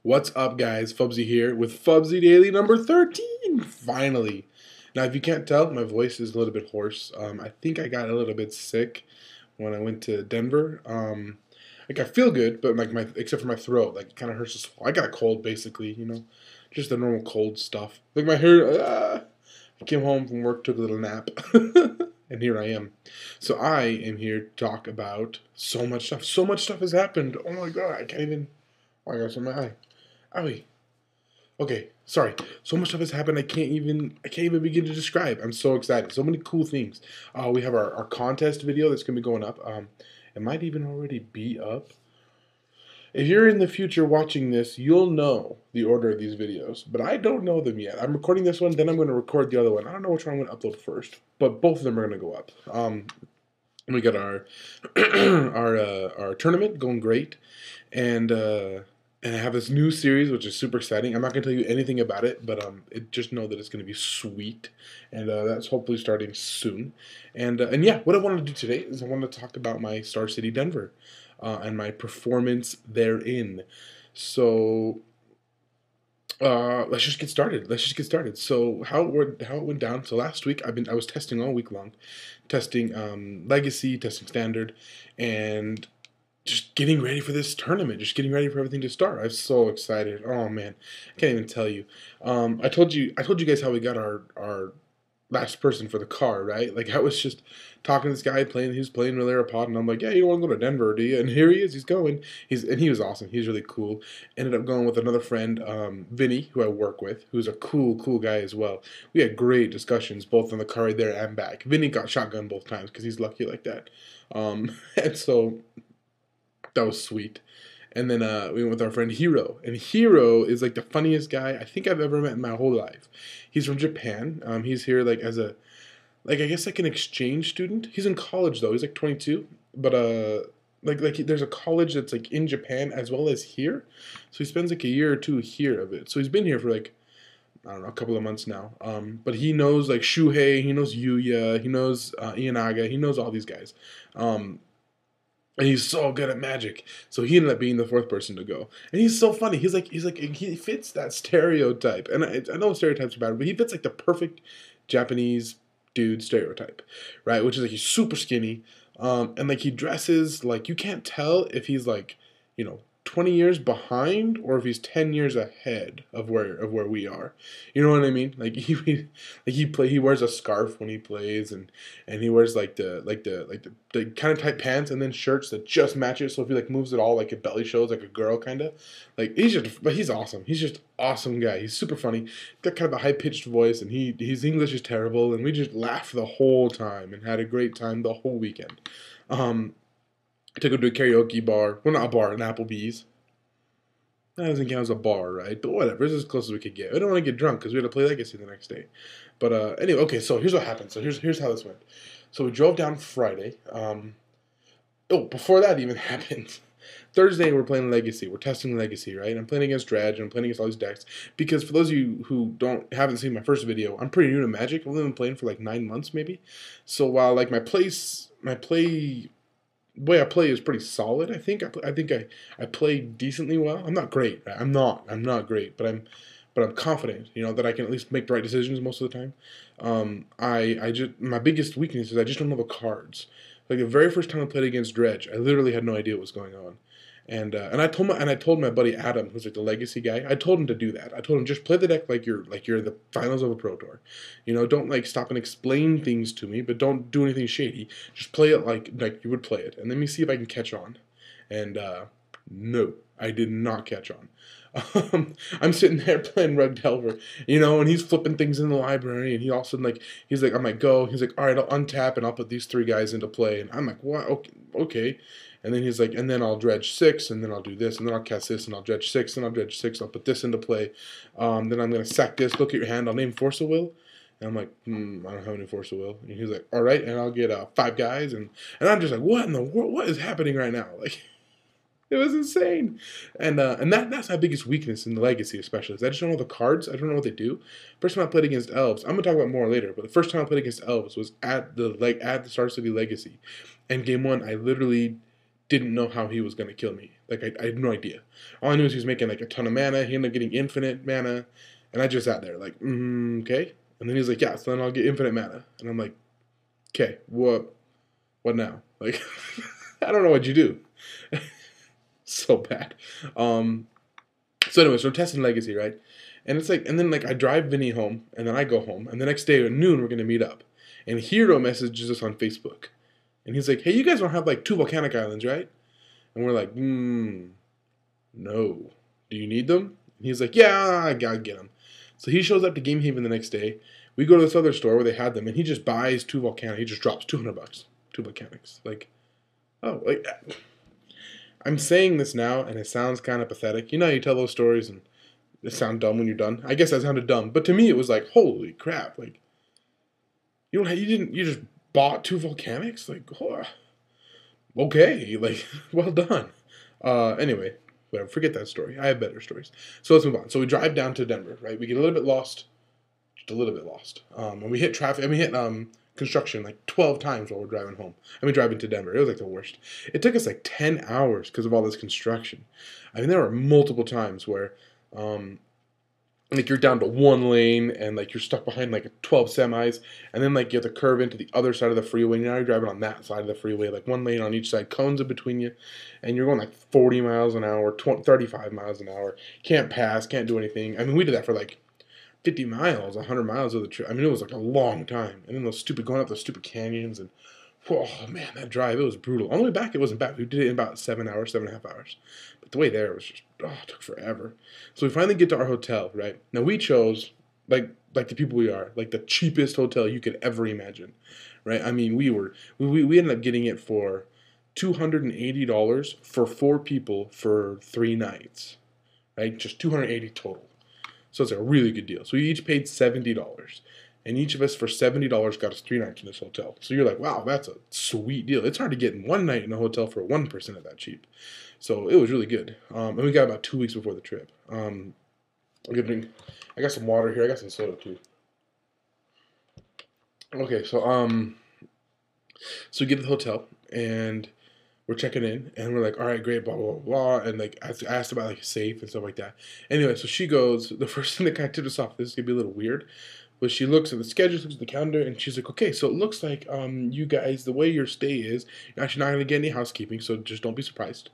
What's up, guys? Fubsy here with FubsyDaily number 13, finally. Now, if you can't tell, my voice is a little bit hoarse. I think I got a little bit sick when I went to Denver. I feel good, but except for my throat, like it kind of hurts to swallow. I got a cold, basically, just the normal cold stuff. Like my hair. I came home from work, took a little nap, and here I am. So I am here to talk about so much stuff. So much stuff has happened. Oh my god, I can't even. Oh, I got some in my eye. Owie. Okay, sorry. So much stuff has happened. I can't even begin to describe. I'm so excited. So many cool things. We have our contest video that's gonna be going up. It might even already be up. If you're in the future watching this, you'll know the order of these videos, but I don't know them yet. I'm recording this one, then I'm going to record the other one. I don't know which one I'm going to upload first, but both of them are going to go up. We got our our tournament going great, and I have this new series which is super exciting. I'm not going to tell you anything about it, but just know that it's going to be sweet, and that's hopefully starting soon. And yeah, what I wanted to do today is I wanted to talk about my Star City Denver. And my performance therein. So let's just get started. So how it went down. So last week I was testing all week long, testing legacy, testing standard, and just getting ready for this tournament. Just getting ready for everything to start. I'm so excited. Oh man, I can't even tell you. I told you guys how we got our last person for the car, right? Like I was just talking to this guy he was playing with AirPod, and I'm like, yeah, you don't want to go to Denver, do you? And here he is, he's going. He was awesome. He's really cool. Ended up going with another friend, Vinny, who I work with, who's a cool guy as well. We had great discussions both on the car ride there and back. Vinny got shotgun both times because he's lucky like that. And so that was sweet. And then we went with our friend Hiro. And Hiro is like the funniest guy I think I've ever met in my whole life. He's from Japan. He's here like as a, I guess like an exchange student. He's in college though. He's like 22. But there's a college that's like in Japan as well as here. So he spends like a year or two here of it. So he's been here for like, I don't know, a couple of months now. But he knows like Shuhei, he knows Yuya, he knows Iyanaga, he knows all these guys. And he's so good at magic, so he ended up being the fourth person to go. And he's so funny. He fits that stereotype. And I know stereotypes are bad, but he fits like the perfect Japanese dude stereotype, right? Which is like he's super skinny, and like he dresses like you can't tell if he's like, 20 years behind or if he's 10 years ahead of where we are. You know what I mean? Like he wears a scarf when he plays, and he wears the kind of tight pants and then shirts that just match it. So if he like moves it all like it belly shows like a girl kind of. Like he's awesome. He's just awesome guy. He's super funny. Got kind of a high pitched voice, and his English is terrible, and we just laughed the whole time and had a great time the whole weekend. I took him to a karaoke bar. Well, not a bar, an Applebee's. That doesn't count as a bar, right? But whatever, it's as close as we could get. I don't want to get drunk because we had to play Legacy the next day. But anyway, okay, so here's what happened. So here's how this went. So we drove down Friday. Before that even happened, Thursday we're playing Legacy. We're testing Legacy, right? I'm playing against Dredge, and I'm playing against all these decks. Because for those of you who haven't seen my first video, I'm pretty new to Magic. I've only been playing for like 9 months maybe. So while like my way I play is pretty solid. I think I play decently well. I'm not great. Right? I'm not great, but I'm confident. That I can at least make the right decisions most of the time. My biggest weakness is I just don't know the cards. Like the very first time I played against Dredge, I literally had no idea what was going on. And I told my buddy Adam, who's like the Legacy guy, I told him to do that. I told him just play the deck like you're in the finals of a Pro Tour. Don't like stop and explain things to me, but don't do anything shady. Just play it like you would play it, and let me see if I can catch on. And no, I did not catch on. I'm sitting there playing Rug Delver, and he's flipping things in the library, and he all of a sudden he's like, I'm like, go. He's like, all right, I'll untap and I'll put these 3 guys into play, and I'm like, what? Okay. And then he's like, and then I'll dredge 6, and then I'll do this, and then I'll cast this, and I'll dredge 6, and I'll dredge 6, I'll put this into play. Then I'm going to sack this, look at your hand, I'll name Force of Will. And I'm like, I don't have any Force of Will. And he's like, all right, and I'll get 5 guys. And I'm just like, what in the world? What is happening right now? Like, it was insane. And that's my biggest weakness in the Legacy, especially. Is I just don't know the cards. I don't know what they do. First time I played against Elves, I'm going to talk about more later, but the first time I played against Elves was at the Star City Legacy. And game 1, I literally didn't know how he was going to kill me. Like, I had no idea. All I knew is he was making, like, a ton of mana. He ended up getting infinite mana. And I just sat there, like, okay. And then he's like, yeah, so then I'll get infinite mana. And I'm like, okay, what now? Like, I don't know what you do. So bad. So anyway, so we're testing Legacy, right? And it's like, and then like I drive Vinny home, and then I go home, and the next day at noon we're gonna meet up. And Hero messages us on Facebook, and he's like, "Hey, you guys don't have like 2 volcanic islands, right?" And we're like, no. Do you need them? And he's like, "Yeah, I gotta get them." So he shows up to Game Haven the next day. We go to this other store where they had them, and he just buys 2 volcanic. He just drops $200, 2 volcanics. Like, oh, like. I'm saying this now, and it sounds kind of pathetic. You know how you tell those stories and they sound dumb when you're done? I guess I sounded dumb. But to me, it was like, holy crap. Like, you just bought 2 volcanics? Like, oh, okay. Like, well done. Anyway, whatever. Forget that story. I have better stories. So let's move on. So we drive down to Denver, right? We get a little bit lost. Just a little bit lost. And we hit traffic, and we hit, construction like 12 times while we're driving home. I mean, driving to Denver. It was like the worst. It took us like 10 hours because of all this construction. I mean, there were multiple times where, like you're down to one lane and like you're stuck behind like 12 semis, and then like you have to curve into the other side of the freeway. Now you're driving on that side of the freeway, like one lane on each side, cones in between you, and you're going like 40 miles an hour, 35 miles an hour. Can't pass, can't do anything. I mean, we did that for like 50 miles, 100 miles of the trip. I mean, it was like a long time. And then going up those stupid canyons, and oh man, that drive, it was brutal. On the way back, it wasn't bad. We did it in about 7 hours, 7.5 hours. But the way there was just, it took forever. So we finally get to our hotel, right? Now we chose, like the people we are, like the cheapest hotel you could ever imagine, right? I mean, we ended up getting it for $280 for 4 people for 3 nights, right? Just $280 total. So it's a really good deal. So we each paid $70. And each of us for $70 got us 3 nights in this hotel. So you're like, wow, that's a sweet deal. It's hard to get in one night in a hotel for 1% of that cheap. So it was really good. And we got about 2 weeks before the trip. I got some water here. I got some soda too. Okay, so we get to the hotel and we're checking in, and we're like, all right, great, blah, blah, blah, and like, I asked about like a safe and stuff like that. Anyway, so she goes, the first thing that kind of tipped us off, this is going to be a little weird, but she looks at the schedule, looks at the calendar, and she's like, okay, so it looks like you guys, the way your stay is, you're actually not going to get any housekeeping, so just don't be surprised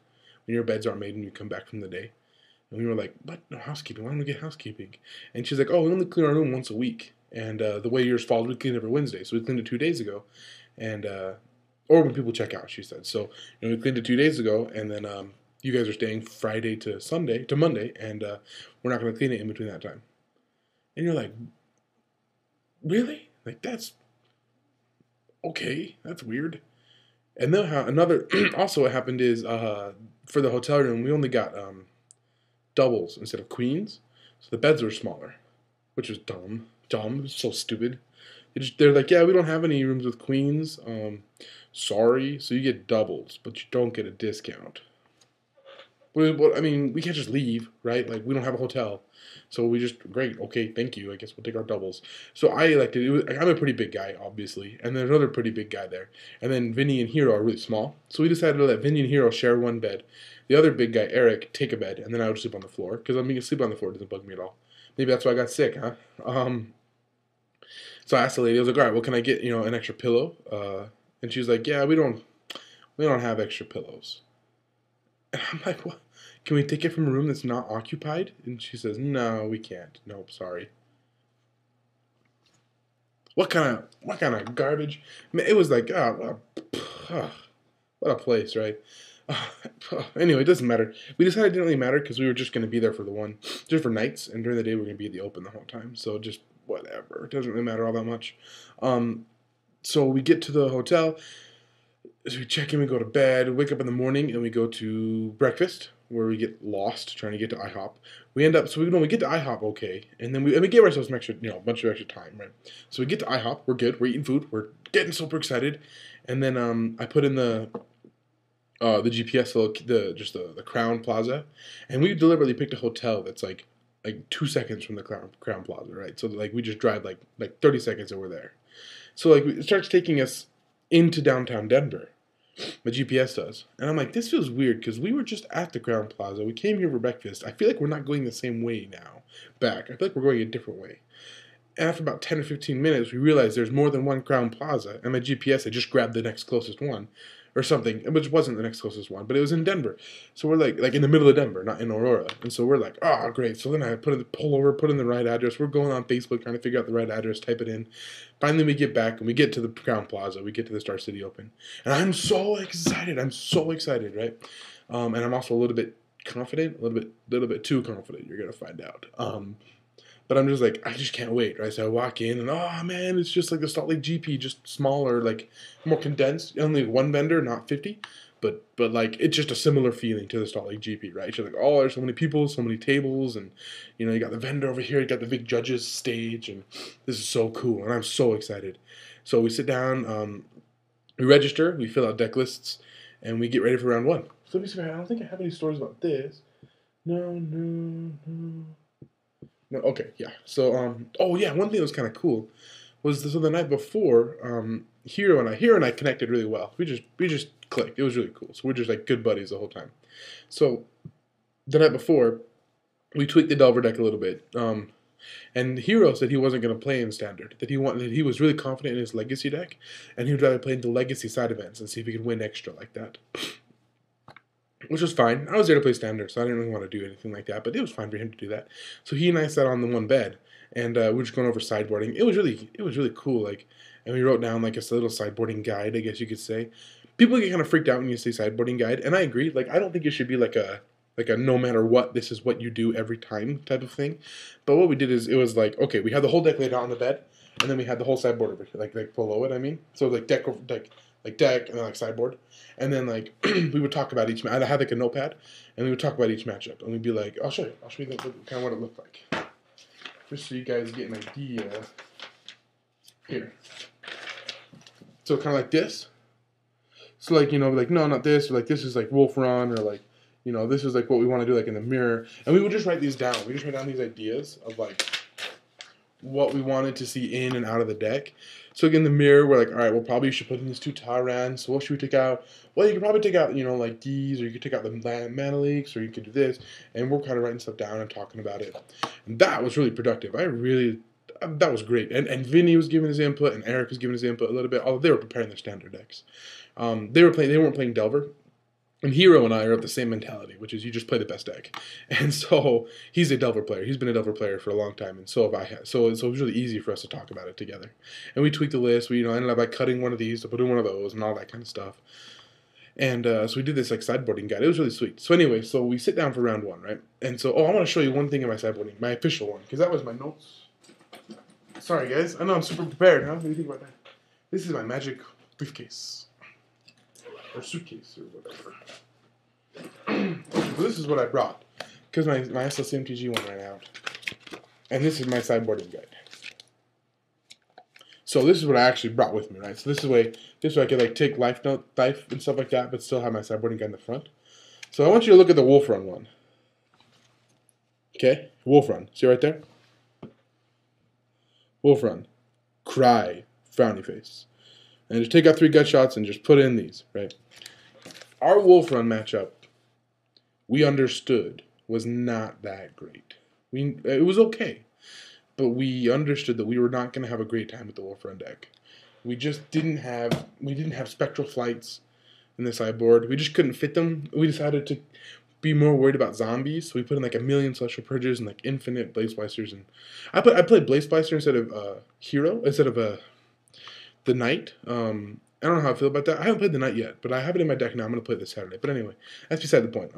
when your beds aren't made and you come back from the day. And we were like, what? No housekeeping? Why don't we get housekeeping? And she's like, oh, we only clean our room once a week, and the way yours falls, we clean every Wednesday, so we cleaned it 2 days ago, and or when people check out, she said. So, we cleaned it 2 days ago, and then you guys are staying Friday to Monday, and we're not going to clean it in between that time. And you're like, really? Like, that's okay. That's weird. And then also what happened is, for the hotel room, we only got doubles instead of queens. So the beds were smaller, which was dumb. It was so stupid. They're like, yeah, we don't have any rooms with queens. Sorry. So you get doubles, but you don't get a discount. Well, I mean, we can't just leave, right? Like, we don't have a hotel. So we just, great, okay, thank you. I guess we'll take our doubles. So I elected, I'm a pretty big guy, obviously. And there's another pretty big guy there. And then Vinny and Hero are really small. So we decided to let Vinny and Hero share one bed. The other big guy, Eric, take a bed. And then I would sleep on the floor. Because I mean, sleep on the floor doesn't bug me at all. Maybe that's why I got sick, huh? So I asked the lady, I was like, all right, well, can I get, an extra pillow? And she's like, yeah, we don't have extra pillows. And I'm like, what? Can we take it from a room that's not occupied? And she says, no, we can't. Nope, sorry. What kind of garbage? Man, it was like, what a place, right? Anyway, it doesn't matter. We decided it didn't really matter because we were just going to be there just for nights, and during the day we're going to be at the open the whole time. So just whatever. It doesn't really matter all that much. So we get to the hotel. So we check in, we go to bed, wake up in the morning, and we go to breakfast, where we get lost trying to get to IHOP. We get to IHOP okay, and then we gave ourselves some extra, a bunch of extra time, right? So we get to IHOP, we're good, we're eating food, we're getting super excited, and then I put in the GPS, the Crown Plaza, and we deliberately picked a hotel that's like 2 seconds from the Crown Plaza, right? So like we just drive like 30 seconds and we're there. So like it starts taking us into downtown Denver. My GPS does. And I'm like, this feels weird because we were just at the Crown Plaza. We came here for breakfast. I feel like we're not going the same way now back. I feel like we're going a different way. And after about 10 or 15 minutes, we realized there's more than one Crown Plaza. And my GPS had just grabbed the next closest one or something, which wasn't the next closest one, but it was in Denver. So we're like in the middle of Denver, not in Aurora. And so we're like, oh, great. So then I pull over, put in the right address. We're going on Facebook trying to figure out the right address, type it in. Finally, we get back and we get to the Crown Plaza. We get to the Star City Open. And I'm so excited. I'm so excited, right? And I'm also a little bit confident, a little bit too confident. You're going to find out. But I'm just like, I just can't wait, right? So I walk in, and oh man, it's just like the Salt Lake GP, just smaller, like more condensed. Only one vendor, not 50, but like it's just a similar feeling to the Salt Lake GP, right? You're like, oh, there's so many people, so many tables, and you got the vendor over here, you got the big judges stage, and this is so cool, and I'm so excited. So we sit down, we register, we fill out deck lists, and we get ready for round one. So let me see. I don't think I have any stories about this. No. No, okay, yeah. So, oh yeah, one thing that was kind of cool was so the night before, Hero and I connected really well. We just clicked. It was really cool. So we're just like good buddies the whole time. So the night before, we tweaked the Delver deck a little bit. And Hero said he wasn't going to play in Standard. That he was really confident in his Legacy deck, and he would rather play in the Legacy side events and see if he could win extra like that. Which was fine. I was there to play Standard, so I didn't really want to do anything like that, but it was fine for him to do that. So he and I sat on the one bed, and we were just going over sideboarding. It was really cool. And we wrote down like a little sideboarding guide, I guess you could say. People get kind of freaked out when you say sideboarding guide, and I agree. Like, I don't think it should be like a no matter what, this is what you do every time type of thing. But what we did is it was like, okay, we had the whole deck laid out on the bed, and then we had the whole sideboard over here, like below it. I mean, so like deck over deck. Like deck and then like sideboard, and then like we would talk about each. I had like a notepad, and we would talk about each matchup, and we'd be like, I'll show you kind of what it looked like, just so you guys get an idea. Here, so kind of like this. So like like no, not this, or like this is like Wolf Run, or like this is like what we want to do like in the mirror, and we would just write these down. We just write down these ideas of like what we wanted to see in and out of the deck. So again, the mirror, we're like, all right, well, probably you should put in these two Tyrants. So what should we take out? Well, you could probably take out, like these, or you could take out the Mana Leaks, or you could do this. And we're kind of writing stuff down and talking about it. And that was really productive. That was great. And Vinny was giving his input, and Eric was giving his input a little bit, although they were preparing their Standard decks. They weren't playing Delver. And Hero and I are of the same mentality, which is you just play the best deck. And so he's a Delver player. He's been a Delver player for a long time, and so have I. So it was really easy for us to talk about it together. And we tweaked the list. We ended up by cutting one of these to put in one of those and all that kind of stuff. And so we did this like sideboarding guide. It was really sweet. So anyway, so we sit down for round one, right? And so I want to show you one thing in my sideboarding, my official one, because that was my notes. Sorry guys, I know I'm super prepared, huh? What do you think about that? This is my magic briefcase. Or suitcase, or whatever. So this is what I brought, because my SLCMTG one ran out. And this is my sideboarding guide. So this is what I actually brought with me, right? So this way I could like take life and stuff like that, but still have my sideboarding guide in the front. So I want you to look at the Wolf Run one. Okay? Wolf Run. See right there? Wolf Run. Cry. Frowny face. And just take out 3 gut shots and just put in these, right? Our Wolf Run matchup, we understood, was not that great. It was okay, but we understood that we were not going to have a great time with the Wolf Run deck. We just didn't have Spectral Flights in the sideboard. We just couldn't fit them. We decided to be more worried about zombies, so we put in like a million Celestial Purges and like infinite Blaze Splicers. And I played Blaze Splicer instead of Hero, instead of the Knight. I don't know how I feel about that. I haven't played the Knight yet, but I have it in my deck now. I'm going to play it this Saturday. But anyway, that's beside the point.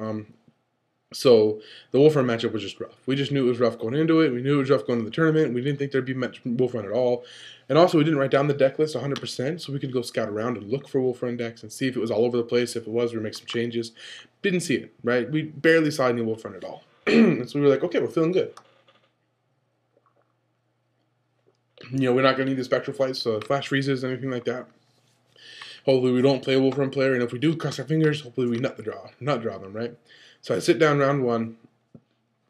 So the Wolf Run matchup was just rough. We just knew it was rough going into it. We knew it was rough going to the tournament. We didn't think there'd be much Wolf Run at all. And also, we didn't write down the deck list 100%, so we could go scout around and look for Wolf Run decks and see if it was all over the place. If it was, we'd make some changes. Didn't see it, right? We barely saw any Wolf Run at all. And so we were like, okay, we're feeling good. We're not going to need the Spectral Flights, so Flash Freezes, anything like that. Hopefully we don't play a Wolf Run player, and if we do, cross our fingers, hopefully we nut draw them, right? So I sit down round one,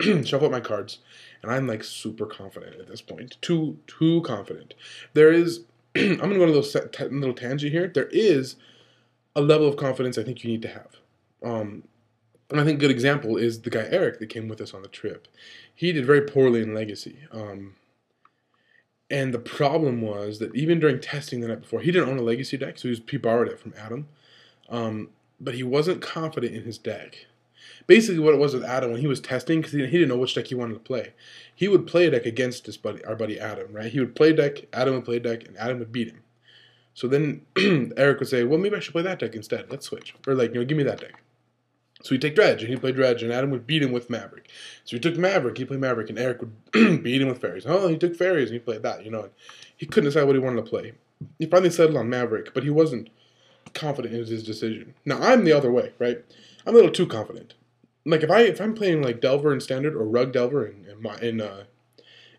shuffle up my cards, and I'm like super confident at this point. Too confident. There is, I'm going to go to those little tangent here. There is a level of confidence I think you need to have. Um, and I think a good example is the guy Eric that came with us on the trip. He did very poorly in Legacy. And the problem was that even during testing the night before, he didn't own a Legacy deck, so he borrowed it from Adam. But he wasn't confident in his deck. Basically, what it was with Adam when he was testing, because he didn't know which deck he wanted to play, he would play a deck against our buddy Adam, right? He would play a deck, Adam would play a deck, and Adam would beat him. So then Eric would say, well, maybe I should play that deck instead. Let's switch. Or give me that deck. So he'd take Dredge, and he'd play Dredge, and Adam would beat him with Maverick. So he took Maverick, he'd play Maverick, and Eric would beat him with Fairies. Oh, he took Fairies, and he played that, And he couldn't decide what he wanted to play. He finally settled on Maverick, but he wasn't confident in his decision. Now, I'm the other way, right? I'm a little too confident. Like, if I'm playing, Delver in Standard, or Rug Delver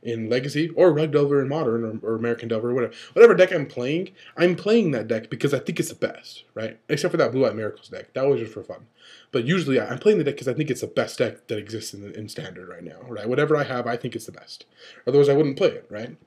in Legacy, or Rug Delver in Modern, or American Delver, or whatever deck I'm playing that deck because I think it's the best, right? Except for that Blue Eye Miracles deck. That was just for fun. But usually I'm playing the deck because I think it's the best deck that exists in Standard right now, right? Whatever I have, I think it's the best. Otherwise, I wouldn't play it, right?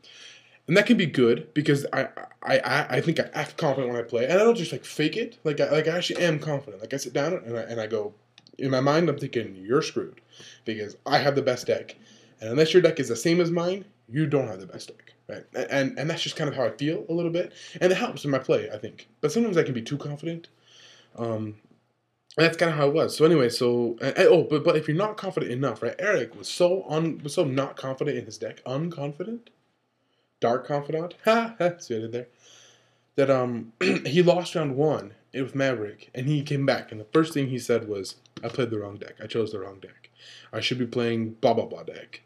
And that can be good because I think I act confident when I play, and I don't just fake it. I actually am confident. I sit down and I go, in my mind, I'm thinking you're screwed because I have the best deck. And unless your deck is the same as mine, you don't have the best deck, right? And that's just kind of how I feel a little bit, and it helps in my play, I think. But sometimes I can be too confident. That's kind of how it was. So anyway, but if you're not confident enough, right? Eric was so not confident in his deck, unconfident, dark confidant. Ha! See what I did there? That he lost round 1 with Maverick, and he came back, and the first thing he said was, "I played the wrong deck. I chose the wrong deck. I should be playing blah blah blah deck."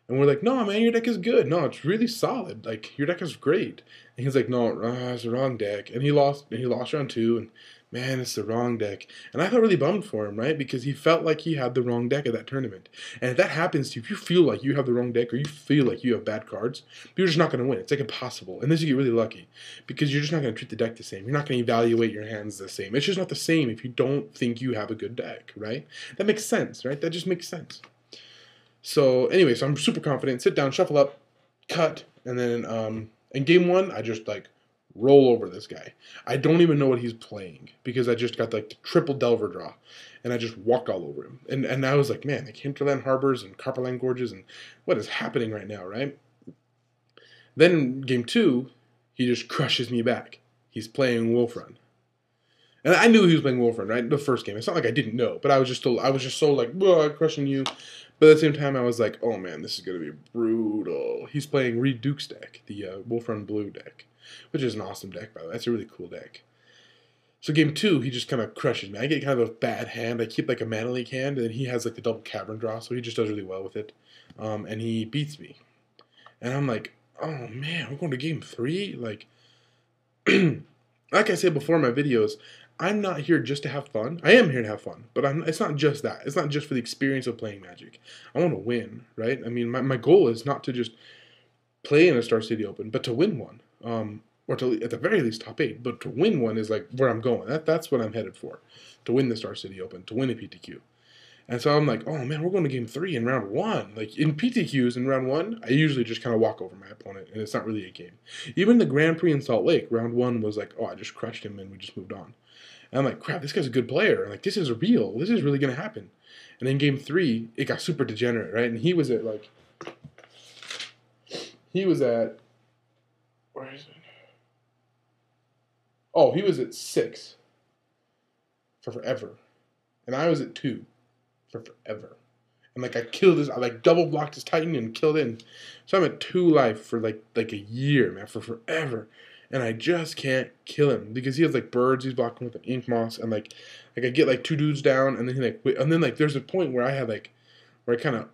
And we're like, "No, man, your deck is good. No, it's really solid. Your deck is great." And he's like, "No, it's the wrong deck." And he lost round 2, and man, it's the wrong deck. And I felt really bummed for him, right? Because he felt like he had the wrong deck at that tournament. And if that happens to you, if you feel like you have the wrong deck or you feel like you have bad cards, you're just not going to win. It's impossible. Unless you get really lucky. Because you're just not going to treat the deck the same. You're not going to evaluate your hands the same. It's just not the same if you don't think you have a good deck, right? That makes sense, right? That just makes sense. So anyway, so I'm super confident. Sit down, shuffle up, cut, and then in game 1, I just roll over this guy. I don't even know what he's playing because I just got the triple Delver draw, and I just walk all over him. And I was like, man, Hinterland Harbors and Copperland Gorges, and what is happening right now, right? Then in game 2, he just crushes me back. He's playing Wolf Run. And I knew he was playing Wolf Run, right? The first game. It's not like I didn't know, but I was just so I'm crushing you. But at the same time, I was like, oh man, this is going to be brutal. He's playing Reed Duke's deck, the Wolf Run Blue deck, which is an awesome deck, by the way. That's a really cool deck. So game 2, he just kind of crushes me. I get kind of a bad hand. I keep a Mana Leak hand, and he has the double Cavern draw, so he just does really well with it. And he beats me. And I'm like, oh man, we're going to game 3? Like I said before in my videos, I'm not here just to have fun. I am here to have fun, but it's not just that. It's not just for the experience of playing Magic. I want to win, right? I mean, my goal is not to just play in a Star City Open, but to win one. Or to, at the very least, top 8. But to win one is where I'm going. That's what I'm headed for. To win the Star City Open, to win a PTQ. And so I'm like, oh man, we're going to game 3 in round 1. In PTQs in round 1, I usually just kind of walk over my opponent, and it's not really a game. Even the Grand Prix in Salt Lake, round 1 was oh, I just crushed him and we just moved on. And I'm like, crap, this guy's a good player. This is real. This is really going to happen. And then game 3, it got super degenerate, right? And he was at where is it? Oh, he was at 6 for forever. And I was at 2 for forever. And I killed his, I double blocked his Titan and killed it. And so I'm at 2 life for a year, man, for forever. And I just can't kill him because he has birds he's blocking with an Ink Moss, and I get 2 dudes down, and then there's a point where I had where I kind of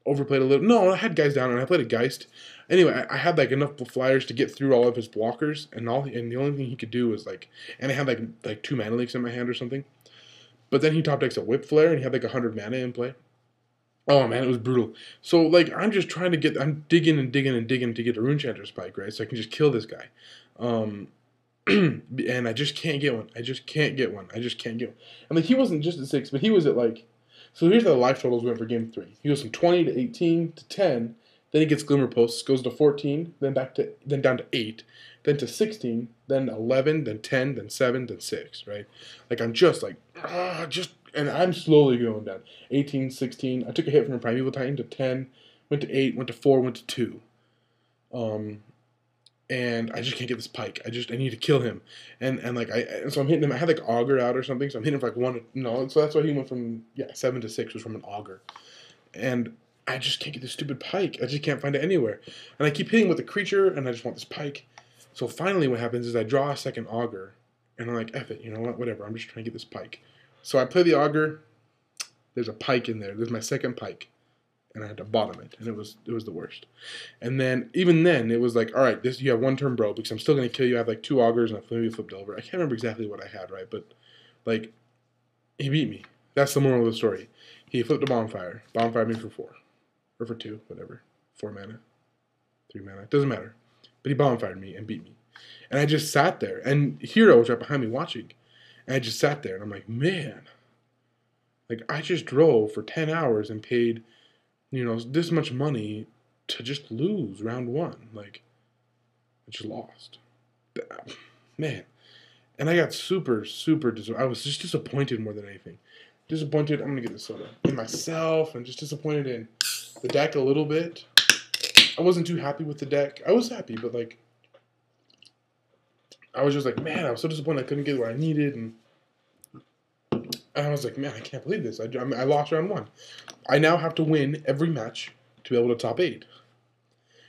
overplayed a little. No, I had guys down and I played a Geist. Anyway, I had enough flyers to get through all of his blockers, and the only thing he could do was and I had 2 Mana Leaks in my hand or something. But then he top decks a Whip Flare, and he had 100 mana in play. Oh man, it was brutal. So I'm just trying to get, I'm digging and digging and digging to get a Runechanter Spike, right? So I can just kill this guy. And I just can't get one. I just can't get one. And he wasn't just at 6, but he was at so here's how the life totals went for game 3. He goes from 20 to 18 to 10. Then he gets Glimmer Posts, goes to 14, then down to 8, then to 16, then 11, then 10, then 7, then 6, right? Like, I'm just like, and I'm slowly going down. 18, 16. I took a hit from a Primeval Titan to 10, went to 8, went to 4, went to 2. And I just can't get this pike. I need to kill him. And so I'm hitting him. I had like auger out or something, so I'm hitting him for like 1. No, so that's why he went from 7 to 6 was from an auger. And I just can't get this stupid pike. I just can't find it anywhere. And I keep hitting with a creature, and I just want this pike. So finally what happens is I draw a second auger, and I'm like, F it, you know what, whatever. I'm just trying to get this pike. So I play the auger. There's a pike in there. There's my second pike. And I had to bottom it, and it was the worst. And then, even then, it was like, all right, you have 1 turn, bro, because I'm still going to kill you. I have like 2 augers and maybe a flip delver. I can't remember exactly what I had, right? But, like, he beat me. That's the moral of the story. He flipped a bonfire. Bonfired me for 4. Or for 2, whatever. 4 mana. 3 mana. It doesn't matter. But he bonfired me and beat me. And I just sat there. And Hero was right behind me watching. And I just sat there, and I'm like, man. Like, I just drove for 10 hours and paid, this much money to just lose round 1. Like, I just lost. Man. And I got super, super disappointed. I was just disappointed more than anything. Disappointed, I'm going to get this soda, in myself, and just disappointed in the deck a little bit. I wasn't too happy with the deck. I was happy, but, like, I was just like, man, I was so disappointed I couldn't get what I needed, and I was like, man, I can't believe this. I lost round 1. I now have to win every match to be able to top 8.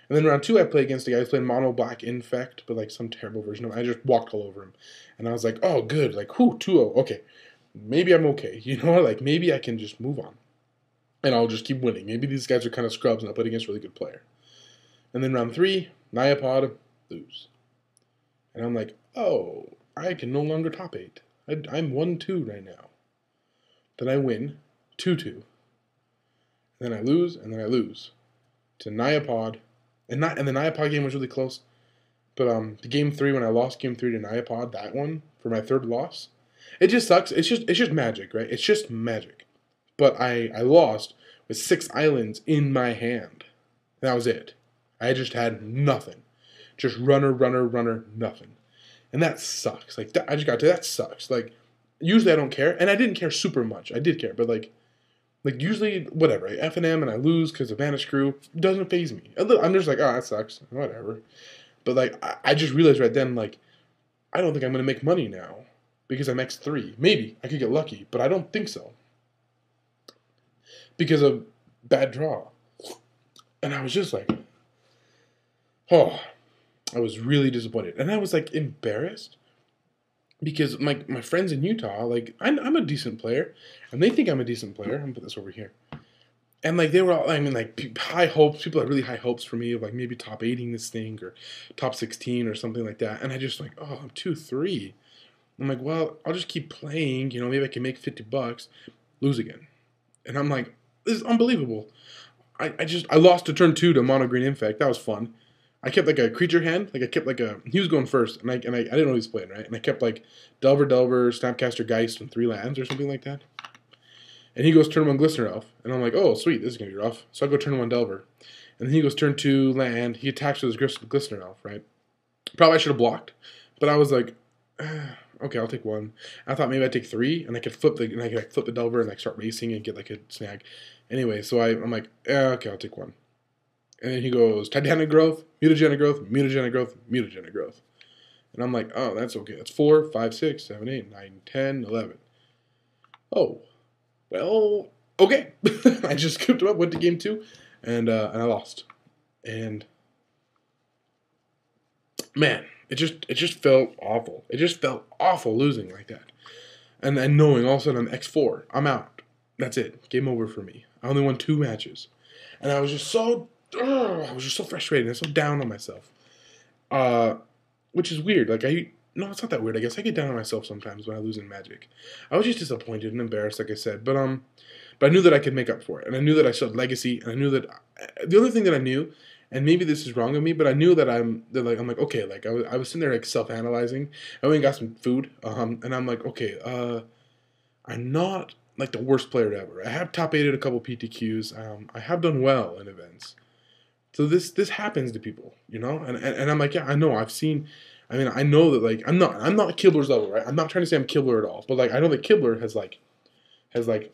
And then round 2, I play against a guy who's playing mono black infect, but like some terrible version of it. I just walked all over him. And I was like, oh, good. Like, 2-0. Okay. Maybe I'm okay. Like, maybe I can just move on. And I'll just keep winning. Maybe these guys are kind of scrubs and I'll play against a really good player. And then round 3, Nyapod, lose. And I'm like, oh, I can no longer top 8. I'm 1-2 right now. Then I win 2-2. Then I lose, and then I lose to Nyapod. And the Nyapod game was really close. But the game 3, when I lost game 3 to Nyapod, that one, for my 3rd loss, it just sucks. It's just magic, right? It's just magic. But I lost with 6 islands in my hand. And that was it. I just had nothing. Just runner, nothing. And that sucks. Like, I just got to, that sucks. Like, usually I don't care. And I didn't care super much. I did care, but like usually, whatever. I F and M and I lose because of Vanish Crew. Doesn't faze me. I'm just like, oh, that sucks. Whatever. But, like, I just realized right then, like, I don't think I'm going to make money now because I'm X3. Maybe. I could get lucky, but I don't think so. Because of bad draw. And I was just like, oh, I was really disappointed. And I was, like, embarrassed because my friends in Utah, like, I'm a decent player, and they think I'm a decent player. I'm going to put this over here. And, like, they were all, I mean, like, high hopes. People had really high hopes for me of, like, maybe top 8ing this thing or top 16 or something like that. And I just, like, oh, I'm 2-3. I'm like, well, I'll just keep playing. Maybe I can make $50. Lose again. And I'm like, this is unbelievable. I lost to turn 2 to Mono Green Infect. That was fun. I kept, like, a creature hand. Like, I kept, like, he was going first. And I didn't know he was playing, right? And I kept, like, Delver, Snapcaster, Geist, and 3 lands or something like that. And he goes turn 1 Glistener Elf. And I'm like, oh, sweet, this is going to be rough. So I go turn 1 Delver. And then he goes turn 2 land. He attacks with his Glistener Elf, right? Probably I should have blocked. But I was like, okay, I'll take 1. I thought maybe I'd take 3. And I could flip the Delver and, like, start racing and get, like, a snag. Anyway, so I'm like, okay, I'll take 1. And then he goes Titanic Growth, Mutagenic Growth, Mutagenic Growth, Mutagenic Growth. And I'm like, oh, that's okay. That's 4, 5, 6, 7, 8, 9, 10, 11. Oh. Well, okay. I just skipped him up, went to game 2, and I lost. And man, it just felt awful. It just felt awful losing like that. And then knowing all of a sudden I'm X4, I'm out. That's it. Game over for me. I only won 2 matches, and I was just so frustrated and so down on myself. Which is weird. Like No, it's not that weird. I guess I get down on myself sometimes when I lose in Magic. I was just disappointed and embarrassed, like I said. But I knew that I could make up for it. And I knew that I still had Legacy. And I knew that... the only thing that I knew, and maybe this is wrong of me, but I knew that I'm like, okay, like, I was sitting there, like, self-analyzing. I went and got some food. And I'm like, okay, I'm not, like, the worst player ever. I have top 8'd a couple PTQs. I have done well in events. So this happens to people, you know, and I'm like, yeah, I know, I've seen. I mean, I know that like I'm not Kibler's level, right? I'm not trying to say I'm Kibler at all, but like I know that Kibler has 2.5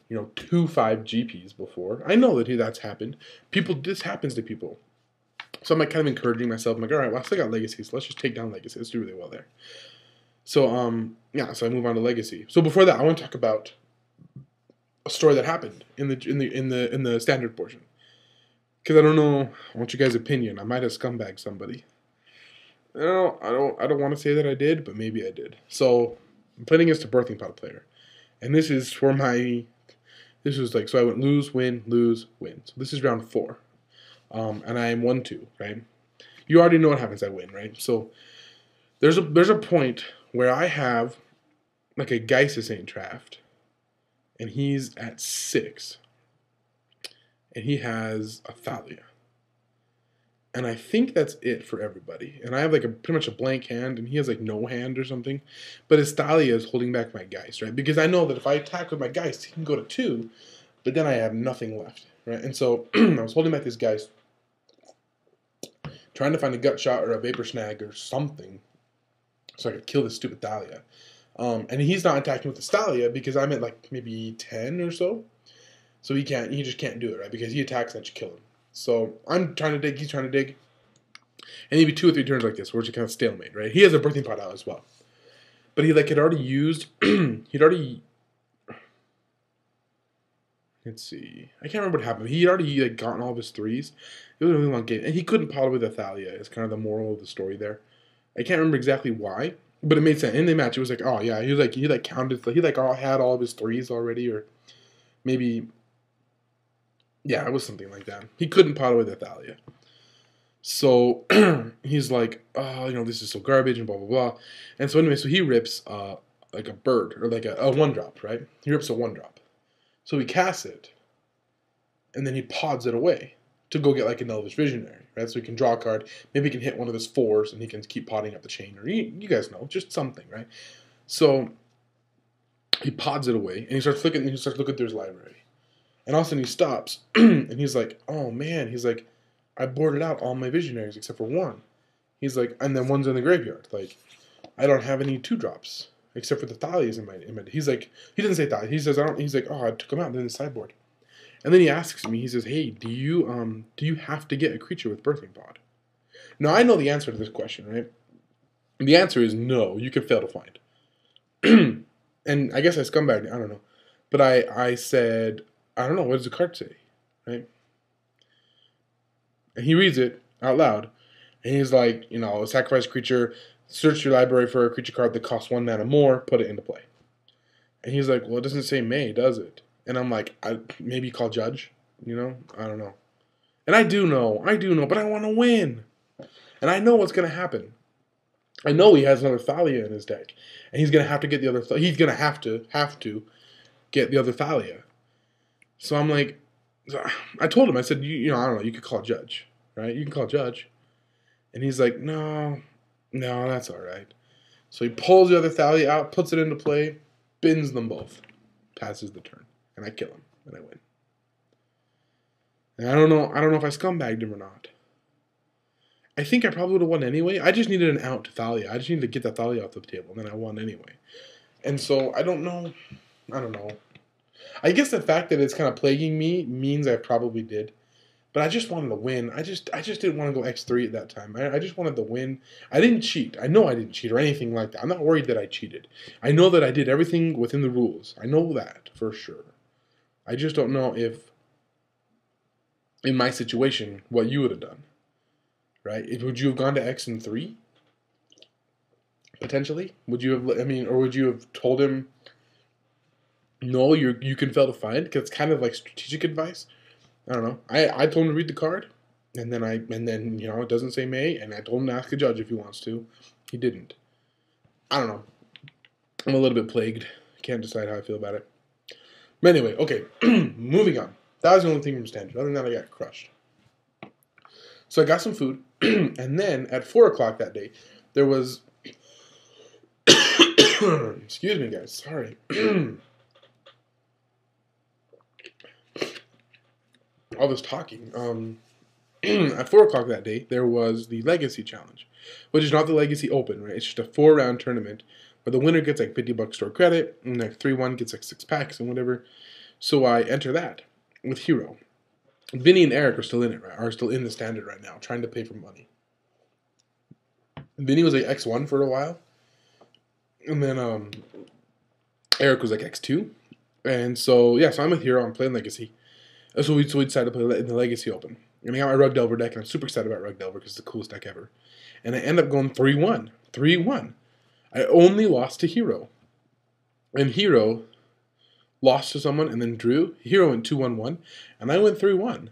GPs before. I know that that's happened. This happens to people. So I'm like kind of encouraging myself. I'm like, all right, well, I still got Legacy, so let's just take down Legacy. Let's do really well there. So yeah, so I move on to Legacy. So before that, I want to talk about a story that happened in the standard portion. Because I don't know, I want you guys' opinion. I might have scumbagged somebody. No, I don't want to say that I did, but maybe I did. So I'm playing against a birthing pod player. And this is for this was like, so I went lose, win, lose, win. So this is round 4. And I am 1-2, right? You already know what happens, I win, right? So there's a point where I have like a Geisa Saint draft, and he's at 6. And he has a Thalia. And I think that's it for everybody. And I have like pretty much a blank hand, and he has like no hand or something. But his Thalia is holding back my Geist, right? Because I know that if I attack with my Geist, he can go to 2, but then I have nothing left, right? And so I was holding back this Geist, trying to find a gut shot or a vapor snag or something so I could kill this stupid Thalia. And he's not attacking with the Thalia because I'm at like maybe 10 or so. So he just can't do it, right? Because he attacks and I should kill him. So I'm trying to dig, he's trying to dig. And maybe 2 or 3 turns like this where it's kind of stalemate, right? He has a birthing pot out as well. But he had already used, let's see. I can't remember what happened. He had already gotten all of his 3s. It was a really long game. And he couldn't pot away the Thalia. It's kind of the moral of the story there. I can't remember exactly why, but it made sense. In the match, it was like, oh yeah, he counted, had all of his 3s already, or maybe, yeah, it was something like that. He couldn't pot away the Thalia. So he's like, oh, this is so garbage and blah, blah, blah. And so anyway, so he rips like a bird, or like a 1-drop, right? He rips a 1-drop. So he casts it, and then he pods it away to go get like an Elvish Visionary, right? So he can draw a card. Maybe he can hit one of his 4s, and he can keep podding up the chain, or you guys know, just something, right? So he pods it away, and he starts looking through his library. And all of a sudden he stops, and he's like, oh man, he's like, I boarded out all my Visionaries except for 1. He's like, and then 1's in the graveyard. Like, I don't have any 2-drops except for the Thalias in my. He's like, he doesn't say Thalia. He says, I don't. He's like, oh, I took them out in the sideboard. And then he asks me, he says, hey, do you have to get a creature with birthing pod? Now I know the answer to this question, right? And the answer is no. You can fail to find. And I guess I scumbagged. I don't know, but I said, I don't know. What does the card say, right? And he reads it out loud, and he's like, sacrifice a creature, search your library for a creature card that costs 1 mana more, put it into play. And he's like, well, it doesn't say may, does it? And I'm like, maybe call Judge, I don't know. And I do know, but I want to win. And I know what's going to happen. I know he has another Thalia in his deck, and he's going to have to get the other, he's going to have to get the other Thalia. So I'm like, I told him, I said, I don't know, you could call Judge, right? You can call Judge. And he's like, no, that's all right. So he pulls the other Thalia out, puts it into play, bins them both, passes the turn, and I kill him, and I win. And I don't know if I scumbagged him or not. I think I probably would have won anyway. I just needed an out to Thalia. I just needed to get the Thalia off the table, and then I won anyway. And so I don't know. I guess the fact that it's kind of plaguing me means I probably did. But I just wanted to win. I just didn't want to go X3 at that time. I just wanted to win. I didn't cheat. I know I didn't cheat or anything like that. I'm not worried that I cheated. I know that I did everything within the rules. I know that for sure. I just don't know if, in my situation, what you would have done. Right? Would you have gone to X and 3? Potentially? Would you have, or would you have told him, no, you can fail to find? Because it's kind of like strategic advice. I don't know. I told him to read the card, and then it doesn't say may, and I told him to ask a judge if he wants to. He didn't. I don't know. I'm a little bit plagued. Can't decide how I feel about it. But anyway, okay. Moving on. That was the only thing from standard. Other than that, I got crushed. So I got some food, and then at 4 o'clock that day, there was... Excuse me, guys. Sorry. All this talking. at 4 o'clock that day, there was the Legacy Challenge, which is not the Legacy Open, right? It's just a 4-round tournament, but the winner gets like $50 store credit, and like 3-1 gets like 6 packs and whatever. So I enter that with Hero. Vinny and Eric are still in it, right? Are still in the standard right now, trying to pay for money. Vinny was like X1 for a while, and then Eric was like X2, and so yeah, so I'm with Hero. I'm playing Legacy. So we decided to play in the Legacy Open. And I got my Rug Delver deck, and I'm super excited about Rug Delver because it's the coolest deck ever. And I end up going 3-1. 3-1. I only lost to Hero. And Hero lost to someone and then drew. Hero went 2-1-1, and I went 3-1.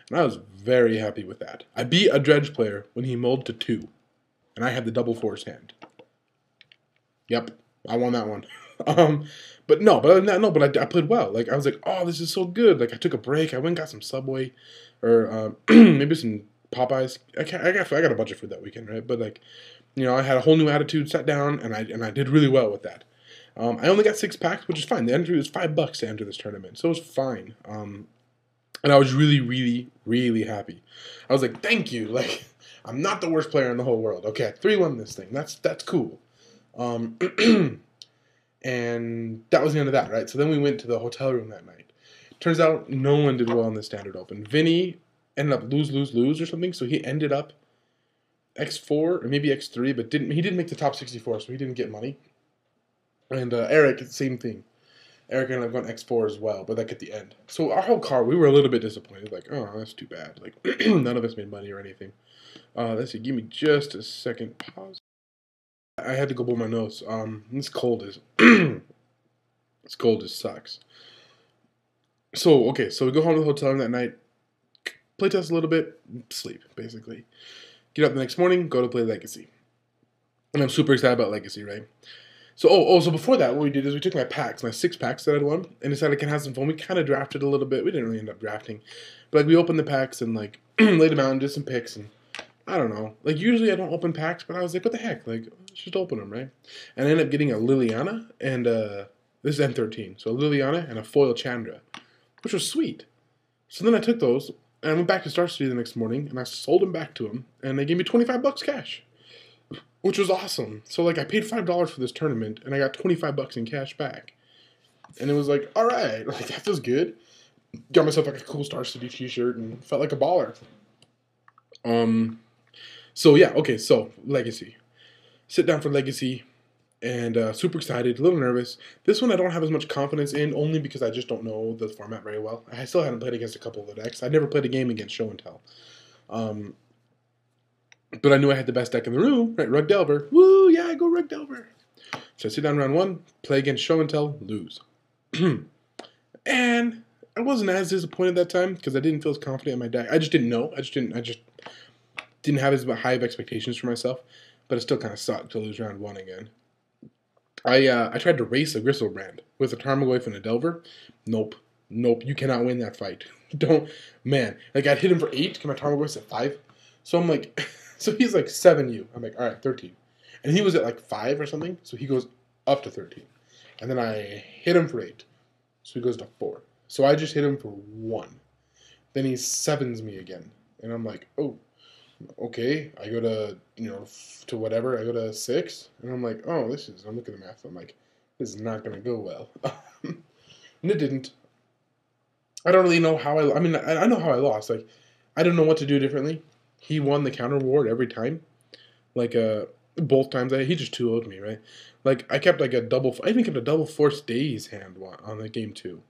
And I was very happy with that. I beat a Dredge player when he mulled to 2. And I had the double force hand. Yep, I won that one. But other than that, no. But I played well. Like I was like, oh, this is so good. Like I took a break. I went and got some Subway, or maybe some Popeyes. I got a bunch of food that weekend, right? But like, I had a whole new attitude. Sat down and I did really well with that. I only got 6 packs, which is fine. The entry was $5 to enter this tournament, so it was fine. And I was really, really, really happy. I was like, thank you. Like I'm not the worst player in the whole world. Okay, 3-1 this thing. That's cool. And that was the end of that, right? So then we went to the hotel room that night. Turns out no one did well in the Standard Open. Vinny ended up lose or something, so he ended up X4 or maybe X3, but he didn't make the top 64, so he didn't get money. And Eric, same thing. Eric ended up going X4 as well, but like at the end. So our whole car, we were a little bit disappointed. Like, oh, that's too bad. Like, none of us made money or anything. Let's see. Give me just a second. Pause. I had to go blow my nose. This cold is this cold just sucks. So okay, so we go home to the hotel room that night, play test a little bit, sleep basically. Get up the next morning, go to play Legacy, and I'm super excited about Legacy, right? So so before that, what we did is we took my 6 packs that I'd won, and decided I can have some fun. We kind of drafted a little bit. We didn't really end up drafting, but like we opened the packs and like laid them out and did some picks and. I don't know. Like, usually I don't open packs, but I was like, what the heck? Like, let's just open them, right? And I ended up getting a Liliana and, this is N13. So a Liliana and a foil Chandra, which was sweet. So then I took those, and I went back to Star City the next morning, and I sold them back to them, and they gave me $25 cash, which was awesome. So, like, I paid $5 for this tournament, and I got $25 in cash back. And it was like, all right, like, that feels good. Got myself, like, a cool Star City t-shirt and felt like a baller. So yeah, okay, so Legacy. Sit down for Legacy, and super excited, a little nervous. This one I don't have as much confidence in, only because I just don't know the format very well. I still haven't played against a couple of the decks. I never played a game against Show and Tell. But I knew I had the best deck in the room, right? Rug Delver. Woo, yeah, I go Rug Delver. So I sit down round 1, play against Show and Tell, lose. And I wasn't as disappointed that time, because I didn't feel as confident in my deck. I just didn't know. I just didn't have as high of expectations for myself, but it still kind of sucked to lose round 1 again. I tried to race a Gristlebrand with a Tarmogoyf and a Delver. Nope, you cannot win that fight. Man, like I'd hit him for 8, because my Tarmogoyf's at 5. So I'm like, so he's like 7U. I'm like, all right, 13. And he was at like 5 or something, so he goes up to 13. And then I hit him for 8, so he goes to 4. So I just hit him for 1. Then he 7s me again, and I'm like, oh. Okay, I go to, to whatever, I go to 6, and I'm like, oh, I'm looking at the math, I'm like, this is not going to go well. And it didn't. I don't really know how I know how I lost, like, I don't know what to do differently. He won the counter reward every time, like, both times, he just 2-0'd me, right? Like, I kept, like, I even kept a double force days hand on the game 2.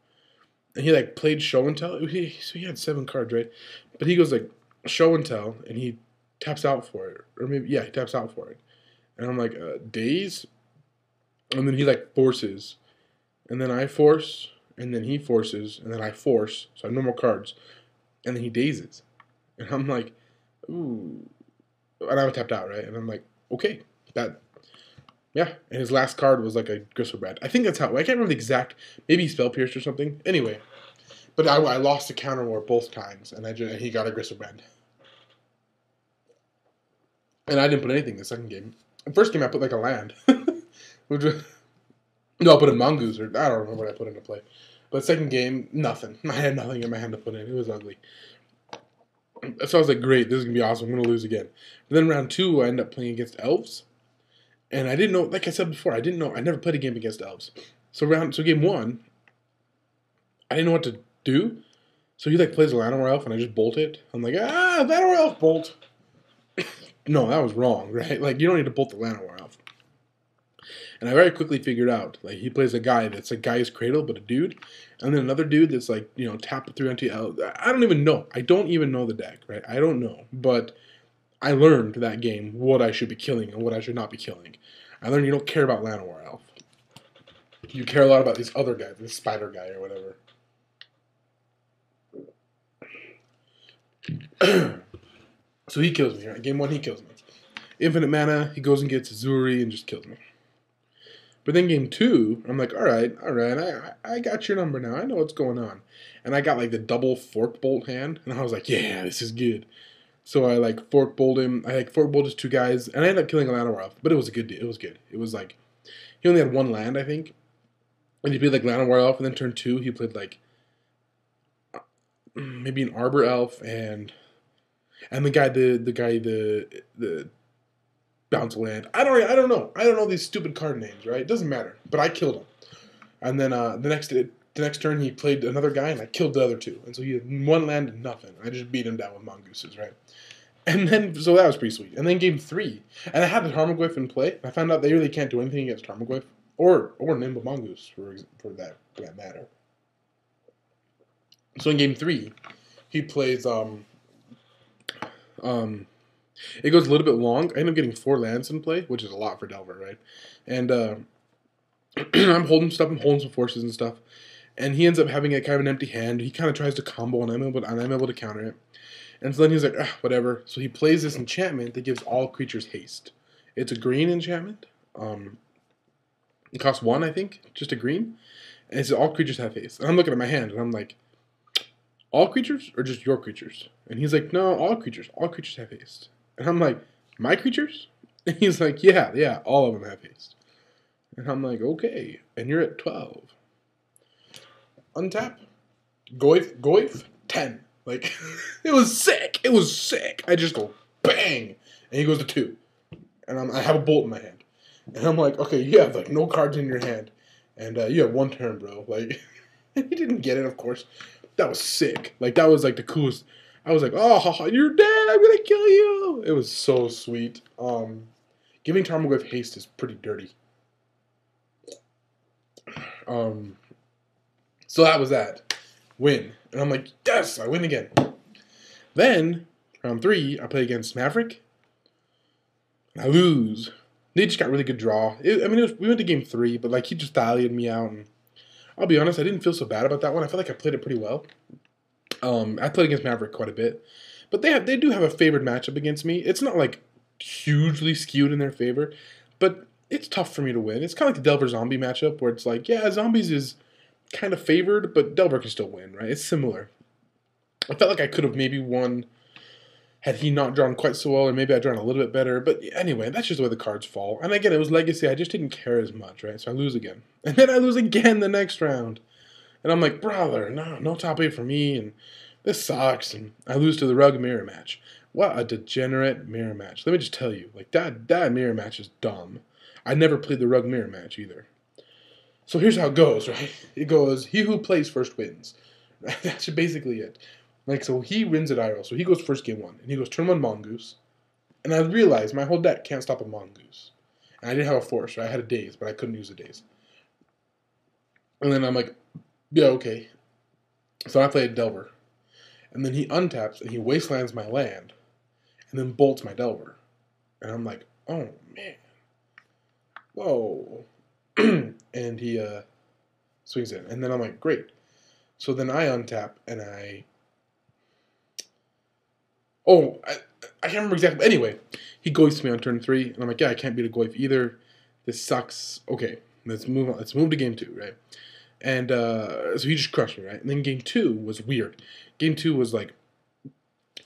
And he, like, played Show and Tell, so he had 7 cards, right? But he goes, like, Show and Tell, and he taps out for it. Or maybe, yeah, he taps out for it. And I'm like, days? And then he, like, forces. And then I force, and then he forces, and then I force, so I have no more cards. And then he dazes. And I'm like, ooh. And I was tapped out, right? And I'm like, okay, yeah. And his last card was, like, a Gristlebrand. I think that's how, I can't remember the exact, maybe he spell pierced or something. Anyway. But I lost the counter war both times, and he got a Gristlebrand. And I didn't put anything in the second game. The first game I put like a land. Which was, no, I put a Mongoose, or I don't remember what I put into play. But second game, nothing. I had nothing in my hand to put in. It was ugly. So I was like, great, this is going to be awesome. I'm going to lose again. But then round 2, I ended up playing against elves. And I didn't know, like I said before, I didn't know, I never played a game against elves. So game 1, I didn't know what to do. So he like plays a Llanowar elf and I just bolt it. I'm like, Llanowar elf bolt. No, that was wrong, right? Like, you don't need to bolt the Llanowar elf. And I very quickly figured out, like, he plays a guy that's a Guy's Cradle, but a dude. And then another dude that's like, tap it through anti-elf. I don't even know. I don't even know the deck, right? I don't know. But I learned that game what I should be killing and what I should not be killing. I learned you don't care about Llanowar elf. You care a lot about these other guys, this spider guy or whatever. So he kills me, right? Game 1, he kills me. Infinite mana, he goes and gets Zuri and just kills me. But then game 2, I'm like, all right, I got your number now. I know what's going on. And I got like the double fork bolt hand, and I was like, yeah, this is good. So I like fork bolt him. I like fork bolt his 2 guys, and I ended up killing a Llanowar elf. But it was a good deal. It was good. It was like he only had 1 land, I think, and he played like Llanowar elf. And then turn 2, he played like maybe an Arbor elf and the bounce land. I don't know. I don't know these stupid card names, right? It doesn't matter. But I killed him. And then the next turn he played another guy and I killed the other 2. And so he had 1 land and nothing. I just beat him down with mongooses, right? And then so that was pretty sweet. And then game 3, and I had the Tarmogoyf in play. I found out they really can't do anything against Tarmogoyf or Nimble Mongoose for that matter. So in game 3, he plays it goes a little bit long. I end up getting 4 lands in play, which is a lot for Delver, right? And I'm holding some forces and stuff. And he ends up having a kind of an empty hand. He kind of tries to combo, and I'm able to counter it. And so then he's like, whatever. So he plays this enchantment that gives all creatures haste. It's a green enchantment. It costs 1, I think, just a green. And it says all creatures have haste. And I'm looking at my hand, and I'm like, all creatures or just your creatures? And he's like, no, all creatures. All creatures have haste. And I'm like, my creatures? And he's like, yeah, all of them have haste. And I'm like, okay. And you're at 12. Untap. Goyf, 10. Like, it was sick. It was sick. I just go, bang. And he goes to 2. And I have a bolt in my hand. And I'm like, okay, you have like no cards in your hand. And you have 1 turn, bro. Like, and he didn't get it, of course. That was sick. Like, that was like the coolest. I was like, oh, you're dead. I'm going to kill you. It was so sweet. Giving Tarmogoyf haste is pretty dirty. So that was that. Win. And I'm like, yes, I win again. Then, round 3, I play against Maverick. And I lose. They just got really good draw. We went to game 3, but like he just dialed me out. And I'll be honest, I didn't feel so bad about that one. I felt like I played it pretty well. I played against Maverick quite a bit. But they do have a favored matchup against me. It's not like hugely skewed in their favor. But it's tough for me to win. It's kind of like the Delver Zombie matchup where it's like, yeah, Zombies is kind of favored, but Delver can still win, right? It's similar. I felt like I could have maybe won had he not drawn quite so well, or maybe I drawn a little bit better. But anyway, that's just the way the cards fall. And again, it was Legacy. I just didn't care as much, right? So I lose again. And then I lose again the next round. And I'm like, brother, no top 8 for me, and this sucks. And I lose to the Rug Mirror match. What a degenerate mirror match. Let me just tell you, like that mirror match is dumb. I never played the Rug Mirror match either. So here's how it goes, right? It goes, he who plays first wins. That's basically it. Like, so he wins at IRL. So he goes first game 1. And he goes turn 1 Mongoose. And I realized my whole deck can't stop a Mongoose. And I didn't have a Force, right? I had a Daze, but I couldn't use a Daze. And then I'm like, yeah, okay. So I played Delver. And then he untaps and he wastelands my land. And then bolts my Delver. And I'm like, oh, man. Whoa. And he swings in. And then I'm like, great. So then I untap and I can't remember exactly. But anyway, he goes me on turn 3. And I'm like, yeah, I can't beat a Goyf either. This sucks. Okay, let's move on. Let's move to game 2, right? And so he just crushed me, right? And then game 2 was weird. Game 2 was like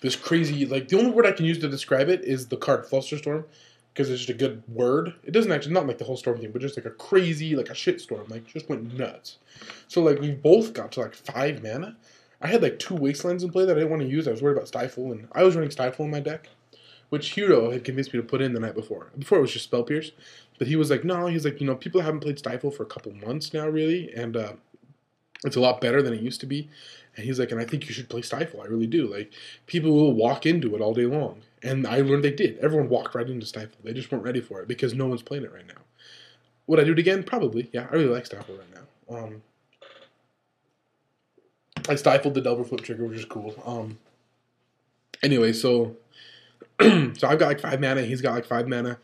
this crazy, like the only word I can use to describe it is the card Flusterstorm, because it's just a good word. It doesn't actually, not like the whole storm thing, but just like a crazy, like a shit storm, like just went nuts. So like we both got to like 5 mana. I had like 2 wastelands in play that I didn't want to use. I was worried about Stifle, and I was running Stifle in my deck, which Hero had convinced me to put in the night before. Before it was just Spell Pierce, but he was like, no, he's like, people haven't played Stifle for a couple months now, really, and it's a lot better than it used to be. And he's like, and I think you should play Stifle. I really do. Like, people will walk into it all day long. And I learned they did. Everyone walked right into Stifle. They just weren't ready for it because no one's playing it right now. Would I do it again? Probably. Yeah, I really like Stifle right now. I stifled the Delver Flip Trigger, which is cool. Anyway, so I've got like 5 mana. He's got like 5 mana.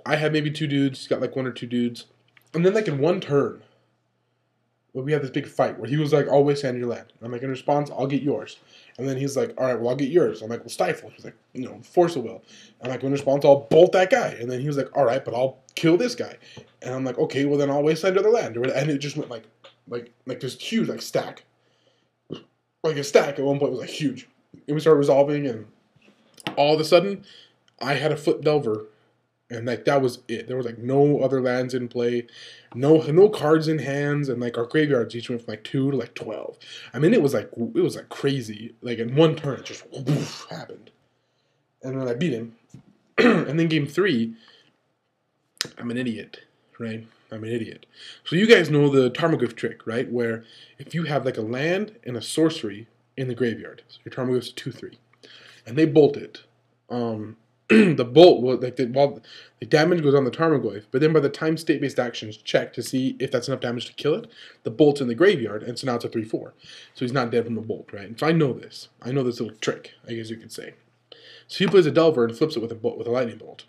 I have maybe 2 dudes. He's got like 1 or 2 dudes. And then like in one turn, we had this big fight where he was like, I'll waste your land. I'm like, in response, I'll get yours. And then he's like, all right, well, I'll get yours. I'm like, well, Stifle. He's like, Force of Will. I'm like, in response, I'll bolt that guy. And then he was like, all right, but I'll kill this guy. And I'm like, okay, well, then I'll waste another land. And it just went like this huge like stack. Like a stack at one point was like huge. And we started resolving, and all of a sudden, I had a Flip Delver. And like that was it. There was like no other lands in play, no cards in hands, and like our graveyards each went from like 2 to like 12. I mean, it was like crazy. Like in one turn, it just woof, happened, and then I beat him. And then game 3, I'm an idiot, right? I'm an idiot. So you guys know the Tarmogoyf trick, right? Where if you have like a land and a sorcery in the graveyard, so your Tarmogoyf's a 2/3, and they bolt it. The bolt will the damage goes on the Tarmogoyf, but then by the time state-based actions check to see if that's enough damage to kill it, the bolt's in the graveyard, and so now it's a 3/4. So he's not dead from the bolt, right? And so I know this. I know this little trick, I guess you could say. So he plays a Delver and flips it with a lightning bolt,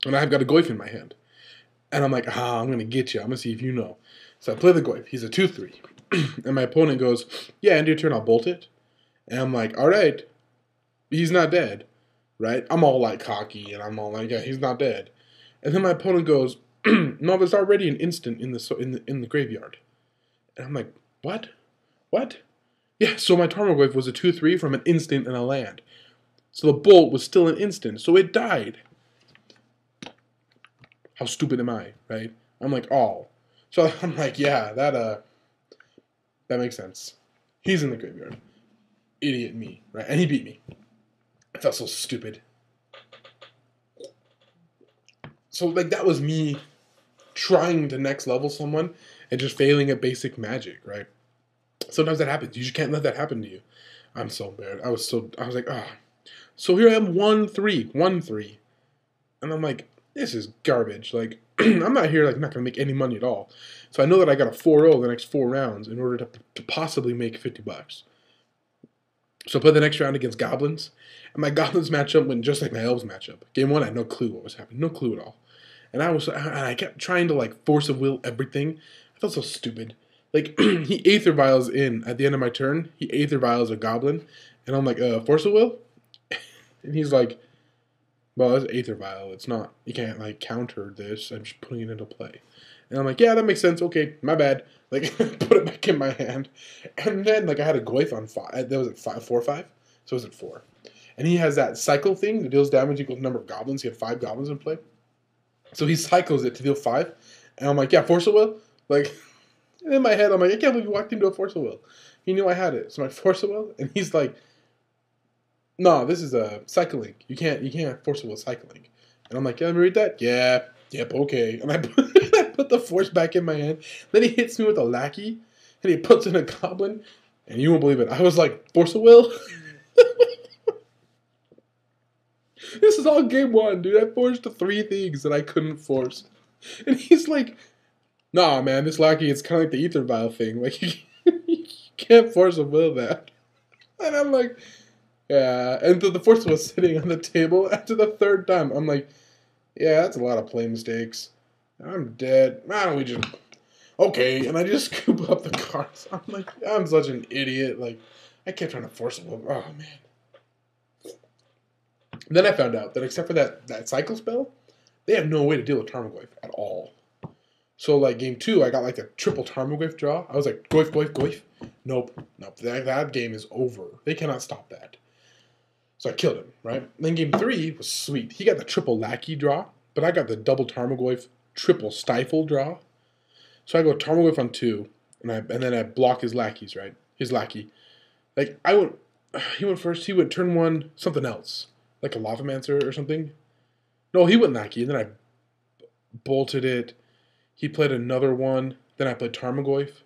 and I've got a Goyf in my hand, and I'm like, I'm gonna get you. I'm gonna see if you know. So I play the Goyf. He's a 2/3, and my opponent goes, yeah, end of your turn, I'll bolt it, and I'm like, all right, he's not dead. Right? I'm all like cocky, and I'm all like, yeah, he's not dead. And then my opponent goes, no, there's already an instant in the graveyard. And I'm like, what? What? Yeah, so my Tarmogoyf was a 2/3 from an instant and a land. So the bolt was still an instant, so it died. How stupid am I, right? I'm like, oh. So I'm like, yeah, that makes sense. He's in the graveyard. Idiot me, right? And he beat me. I felt so stupid. So, like, that was me trying to next level someone and just failing at basic magic, right? Sometimes that happens. You just can't let that happen to you. I'm so embarrassed. I was like, So here I am, 1-3. And I'm like, this is garbage. Like, I'm not here, like, not going to make any money at all. So I know that I got a 4-0 the next 4 rounds in order to possibly make $50. So I played the next round against Goblins, and my Goblins matchup went just like my Elves matchup. Game 1, I had no clue what was happening, no clue at all. And I kept trying to like Force of Will everything. I felt so stupid. Like he Aether Vials in at the end of my turn. He Aether Vials a Goblin, and I'm like, Force of Will, and he's like, well, that's Aether Vial. It's not. You can't like counter this. I'm just putting it into play. And I'm like, yeah, that makes sense. Okay, my bad. Like, put it back in my hand. And then, like, I had a Goyf on 5. That was at 4 or 5? So it was at 4. And he has that cycle thing that deals damage equal to the number of goblins. He had 5 goblins in play. So he cycles it to deal 5. And I'm like, yeah, Force of Will? Like, in my head, I'm like, I can't believe you walked into a Force of Will. He knew I had it. So I'm like, Force of Will? And he's like, no, this is a cycling. You can't Force of Will cycling. And I'm like, yeah, let me read that? Yeah. Yep, okay. And I put the Force back in my hand. Then he hits me with a Lackey, and he puts in a Goblin, and you won't believe it. I was like, Force of Will? This is all game 1, dude. I forced the 3 things that I couldn't force. And he's like, nah, man, this Lackey is kind of like the Aether Vial thing. Like, you can't Force of Will that. And I'm like, yeah. And the Force was sitting on the table after the 3rd time. I'm like, yeah, that's a lot of play mistakes. I'm dead. Why don't we just... Okay, and I just scoop up the cards. I'm like, I'm such an idiot. Like, I kept trying to force it. Oh, man. And then I found out that except for that cycle spell, they have no way to deal with Tarmogoyf at all. So, like, game 2, I got, like, a triple Tarmogoyf draw. I was like, Goyf, Goyf, Goyf. Nope. That game is over. They cannot stop that. So I killed him, right? And then game 3 was sweet. He got the triple Lackey draw, but I got the double Tarmogoyf triple Stifle draw. So I go Tarmogoyf on 2, and then I block his Lackeys, right? His Lackey. Like he went first. He went turn one, something else, like a Lavamancer or something. No, he went Naki, and then I bolted it. He played another one. Then I played Tarmogoyf.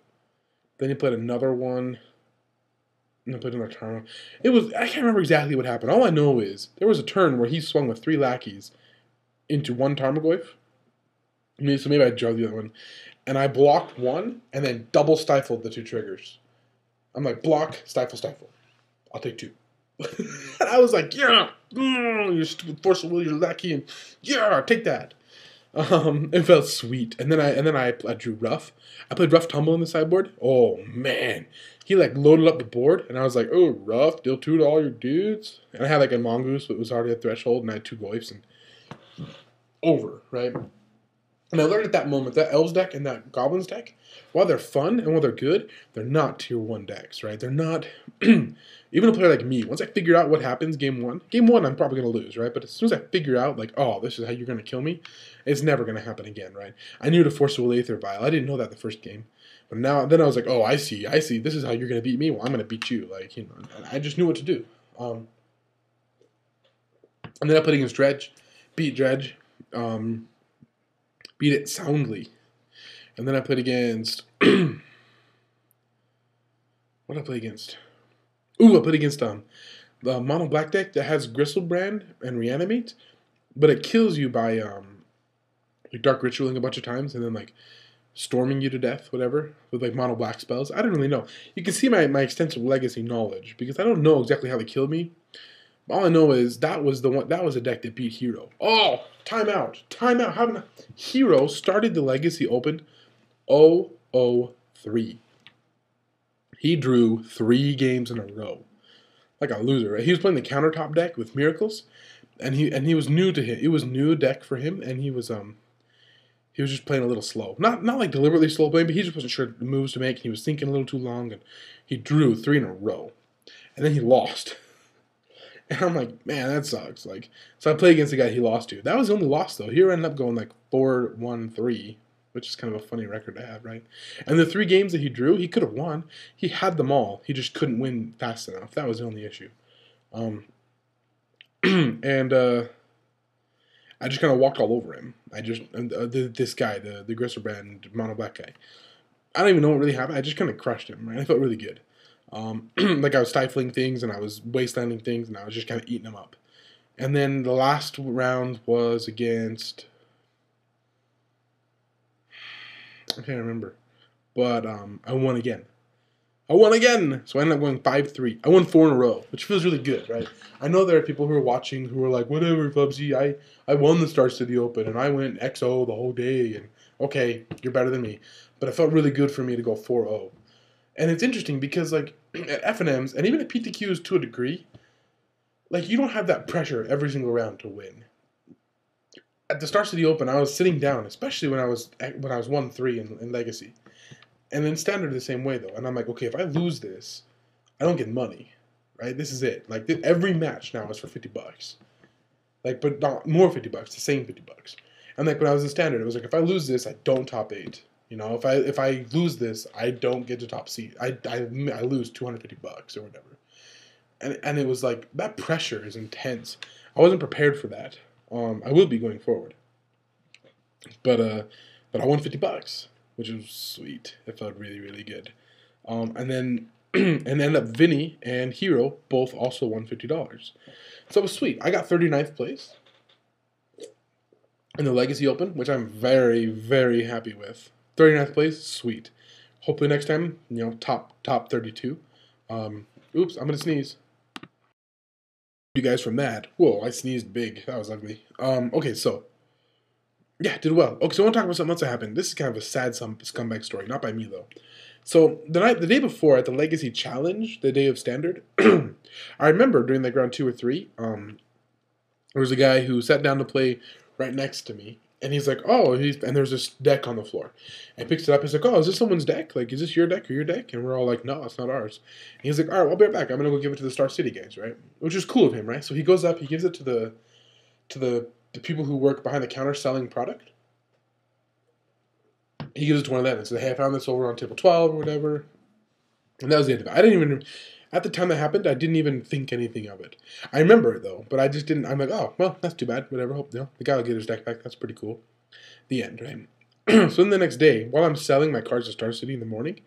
Then he played another one. And I played another Tarmo. I can't remember exactly what happened. All I know is there was a turn where he swung with 3 lackeys into one Tarmogoyf. So maybe I drove the other one. And I blocked one and then double stifled the 2 triggers. I'm like, block, stifle, stifle. I'll take 2. And I was like, yeah, you stupid force of will, you're lackey, and yeah, take that. It felt sweet. And then I drew rough. I played rough tumble in the sideboard. Oh man, he like loaded up the board, and I was like, oh, rough, deal 2 to all your dudes. And I had like a mongoose, but it was already a threshold, and I had 2 goyfs and over, right? And I learned at that moment that Elves deck and that Goblins deck, while they're fun and while they're good, they're not tier 1 decks, right? They're not, even a player like me, once I figure out what happens game one I'm probably going to lose, right? But as soon as I figure out, like, oh, this is how you're going to kill me, it's never going to happen again, right? I knew to force a will Aether Vial. I didn't know that the first game. But then I was like, oh, I see. This is how you're going to beat me. Well, I'm going to beat you. Like, you know, I just knew what to do. And then I played against Dredge, beat Dredge, beat it soundly. And then I played against... what did I play against? Ooh, I played against the mono black deck that has Gristlebrand and Reanimate, but it kills you by like Dark Ritualing a bunch of times and then like storming you to death, whatever, with like mono black spells. I don't really know. You can see my extensive legacy knowledge because I don't know exactly how they killed me. All I know is that was a deck that beat Hero. Oh, timeout. Timeout. Hero started the Legacy Open 0-0-3. He drew 3 games in a row. Like a loser, right? He was playing the countertop deck with Miracles, and he was new to him. It was new deck for him, and he was just playing a little slow. Not like deliberately slow playing, but he just wasn't sure the moves to make, and he was thinking a little too long, and he drew 3 in a row. And then he lost. And I'm like, man, that sucks. Like, so I played against the guy he lost to. That was the only loss, though. He ended up going like 4-1-3, which is kind of a funny record to have, right? And the 3 games that he drew, he could have won. He had them all. He just couldn't win fast enough. That was the only issue. And I just kind of walked all over him. This guy, the Gristlebrand mono black guy. I don't even know what really happened. I just kind of crushed him, right? I felt really good. Like I was stifling things and I was wastelanding things and I was just kind of eating them up. And then the last round was against... I can't remember. But I won again. So I ended up going 5-3. I won 4 in a row, which feels really good, right? I know there are people who are watching who are like, whatever, Fubsy, I won the Star City Open, and I went XO the whole day, and okay, you're better than me. But it felt really good for me to go 4-0. And it's interesting because, like, at FNMs, and even at PTQs to a degree, like, you don't have that pressure every single round to win. At the Star City Open, I was sitting down, especially when I was 1-3 in Legacy. And in Standard the same way, though. And I'm like, okay, if I lose this, I don't get money, right? This is it. Like, every match now is for $50. Like, but not more $50, the same $50. And like, when I was in Standard, it was like, if I lose this, I don't top 8. You know, if I lose this, I don't get to top seed. I lose $250 or whatever. And it was like, that pressure is intense. I wasn't prepared for that. I will be going forward. But I won $50, which was sweet. It felt really, really good. And then and ended up Vinny and Hero both also won $50. So it was sweet. I got 39th place in the Legacy Open, which I'm very, very happy with. 39th place, sweet. Hopefully next time, you know, top 32. Oops, I'm gonna sneeze. You guys from that. Whoa, I sneezed big. That was ugly. Okay, so yeah, did well. Okay, so I want to talk about something else that happened. This is kind of a sad scumbag story, not by me though. So the day before at the Legacy Challenge, the day of Standard, I remember during like round 2 or 3, there was a guy who sat down to play right next to me, and he's like, oh, and there's this deck on the floor. And he picks it up, he's like, oh, is this someone's deck? Like, is this your deck or your deck? And we're all like, no, it's not ours. And he's like, all right, I'll be right back. I'm going to go give it to the Star City guys, right? Which is cool of him, right? So he goes up, he gives it to the people who work behind the counter selling product. He gives it to one of them and says, hey, I found this over on table 12 or whatever. And that was the end of it. At the time that happened, I didn't even think anything of it. I remember it though, but I just didn't. I'm like, oh well, that's too bad. Whatever. Hope the guy will get his deck back. That's pretty cool. The end, right? So then the next day, while I'm selling my cards to Star City in the morning,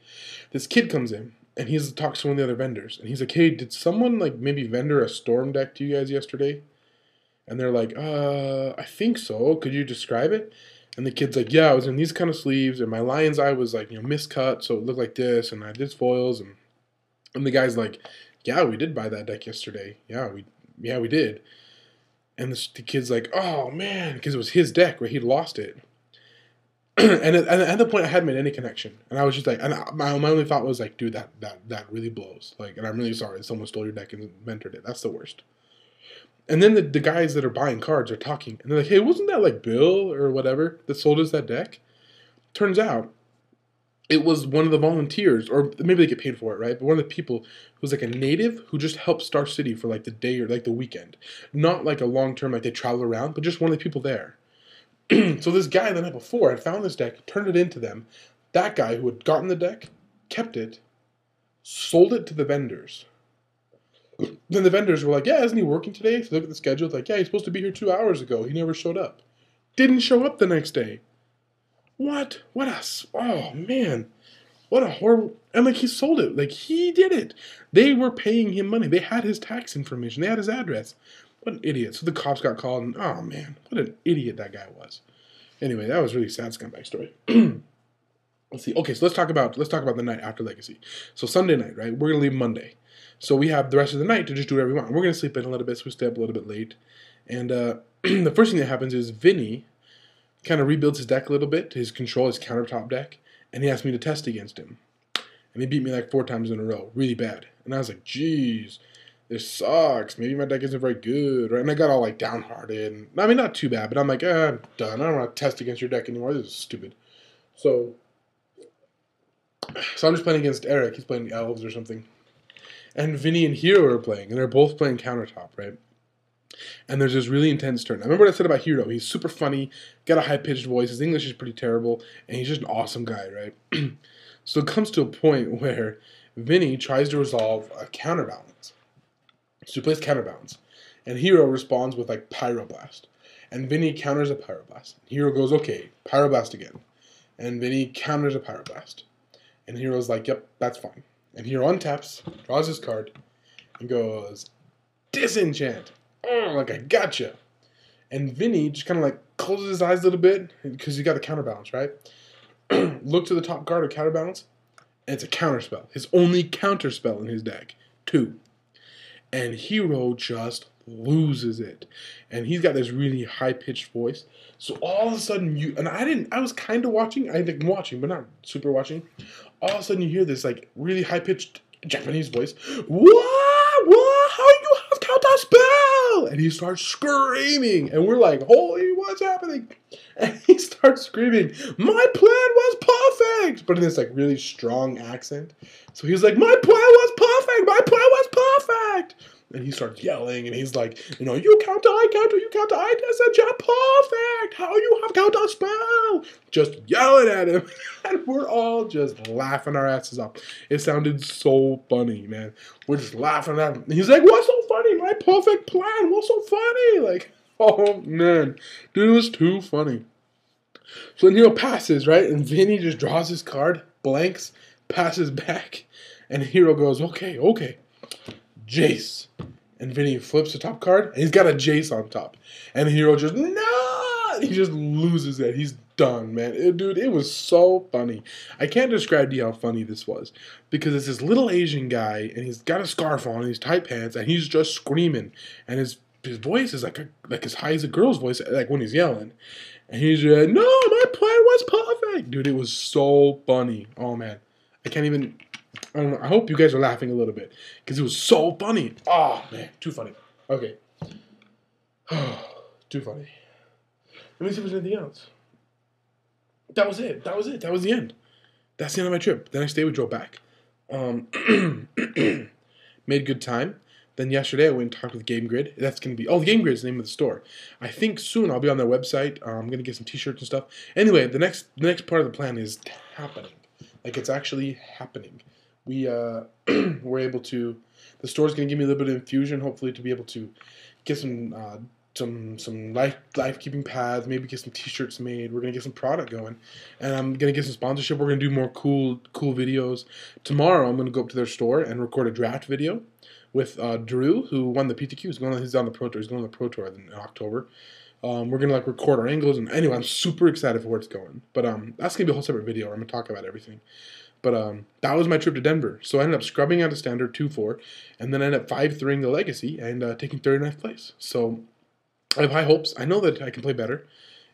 this kid comes in and he's talks to one of the other vendors, and he's like, hey, did someone like maybe vendor a storm deck to you guys yesterday? And they're like, I think so. Could you describe it? And the kid's like, yeah, it was in these kind of sleeves, and my lion's eye was like, miscut, so it looked like this, and I did foils, and the guy's like, yeah, we did buy that deck yesterday. Yeah, we did. And the kid's like, oh man, because it was his deck, right? He'd lost it. And at the point, I hadn't made any connection, and I was just like, and my only thought was like, dude, that really blows. Like, and I'm really sorry someone stole your deck and mentored it. That's the worst. And then the guys that are buying cards are talking, and they're like, hey, wasn't that like Bill or whatever that sold us that deck? Turns out it was one of the volunteers, or maybe they get paid for it, right? But one of the people who was like a native who just helped Star City for like the day or like the weekend. Not like a long term, like they travel around, but just one of the people there. So this guy the night before had found this deck, turned it into them. That guy who had gotten the deck kept it, sold it to the vendors. Then the vendors were like, yeah, isn't he working today? So look at the schedule. It's like, yeah, he's supposed to be here 2 hours ago. He never showed up. Didn't show up the next day. What? Oh, man. What a horrible... And, like, he sold it. Like, he did it. They were paying him money. They had his tax information. They had his address. What an idiot. So the cops got called, and, oh, man, what an idiot that guy was. Anyway, that was really sad scumbag story. Let's see. Okay, so let's talk about the night after Legacy. So Sunday night, right? We're going to leave Monday. So we have the rest of the night to just do whatever we want. We're going to sleep in a little bit, so we stay up a little bit late. And the first thing that happens is Vinny kind of rebuilds his deck a little bit, his control, his countertop deck, and he asked me to test against him. And he beat me like 4 times in a row, really bad. And I was like, geez, this sucks. Maybe my deck isn't very good, right? And I got all like downhearted. I mean, not too bad, but I'm like, I'm done. I don't want to test against your deck anymore. This is stupid. So I'm just playing against Eric. He's playing Elves or something. And Vinny and Hero are playing, and they're both playing countertop, right? And there's this really intense turn. I remember what I said about Hero. He's super funny, got a high-pitched voice, his English is pretty terrible, and he's just an awesome guy, right? So it comes to a point where Vinny tries to resolve a counterbalance. So he plays counterbalance, and Hero responds with, like, Pyroblast. And Vinny counters a Pyroblast. Hero goes, okay, Pyroblast again. And Vinny counters a Pyroblast. And Hero's like, yep, that's fine. And Hero untaps, draws his card, and goes, Disenchant. Oh, like I gotcha. And Vinny just kind of like closes his eyes a little bit because he got the counterbalance, right? Look to the top card of counterbalance, and it's a counterspell. His only counterspell in his deck. 2. And Hero just loses it. And he's got this really high-pitched voice. So all of a sudden I was kind of watching, but not super watching. All of a sudden you hear this like really high-pitched Japanese voice. What? How you have counter spell? And he starts screaming, and we're like, holy, what's happening? And he starts screaming, my plan was perfect, but in this like really strong accent. So he's like, my plan was perfect, my plan was perfect. And he starts yelling, and he's like, you counter, I counter, you counter, I disenchant, perfect! How you have counter spell? Just yelling at him, and we're all just laughing our asses off. It sounded so funny, man. We're just laughing at him. And he's like, what's so funny? My perfect plan, what's so funny? Like, oh, man. Dude, it was too funny. So then Hero passes, right? And Vinny just draws his card, blanks, passes back, and Hero goes, okay. Jace. And Vinny flips the top card, and he's got a Jace on top. And Hero just, no! He just loses it. He's done, man. Dude, it was so funny. I can't describe to you how funny this was. Because it's this little Asian guy, and he's got a scarf on, and he's tight pants, and he's just screaming. And his voice is like as high as a girl's voice, like when he's yelling. And he's just, no, my plan was perfect. Dude, it was so funny. Oh, man. I can't even... I don't know. I hope you guys are laughing a little bit because it was so funny. Oh, man. Too funny. Okay. Too funny. Let me see if there's anything else. That was it. That was the end. That's the end of my trip. The next day we drove back. Made good time. Then yesterday I went and talked with Game Grid. That's going to be... Oh, the Game Grid is the name of the store. I think soon I'll be on their website. I'm going to get some t-shirts and stuff. Anyway, the next part of the plan is happening. Like, it's actually happening. we were able to. The store's gonna give me a little bit of infusion, hopefully, to be able to get some life keeping pads, maybe get some T-shirts made. We're gonna get some product going, and I'm gonna get some sponsorship. We're gonna do more cool videos. Tomorrow, I'm gonna go up to their store and record a draft video with Drew, who won the PTQ. He's on the Pro Tour. He's going on the Pro Tour in October. We're gonna like record our angles, and anyway, I'm super excited for where it's going. But that's gonna be a whole separate video where I'm gonna talk about everything. But that was my trip to Denver. So I ended up scrubbing out a standard 2-4, and then I ended up 5-3ing the Legacy and taking 39th place. So I have high hopes. I know that I can play better,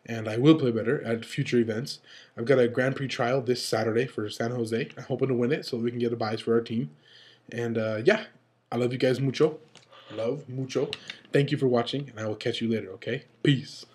and I will play better at future events. I've got a Grand Prix trial this Saturday for San Jose. I'm hoping to win it so we can get a buys for our team. And yeah, I love you guys mucho. Love mucho. Thank you for watching, and I will catch you later, okay? Peace.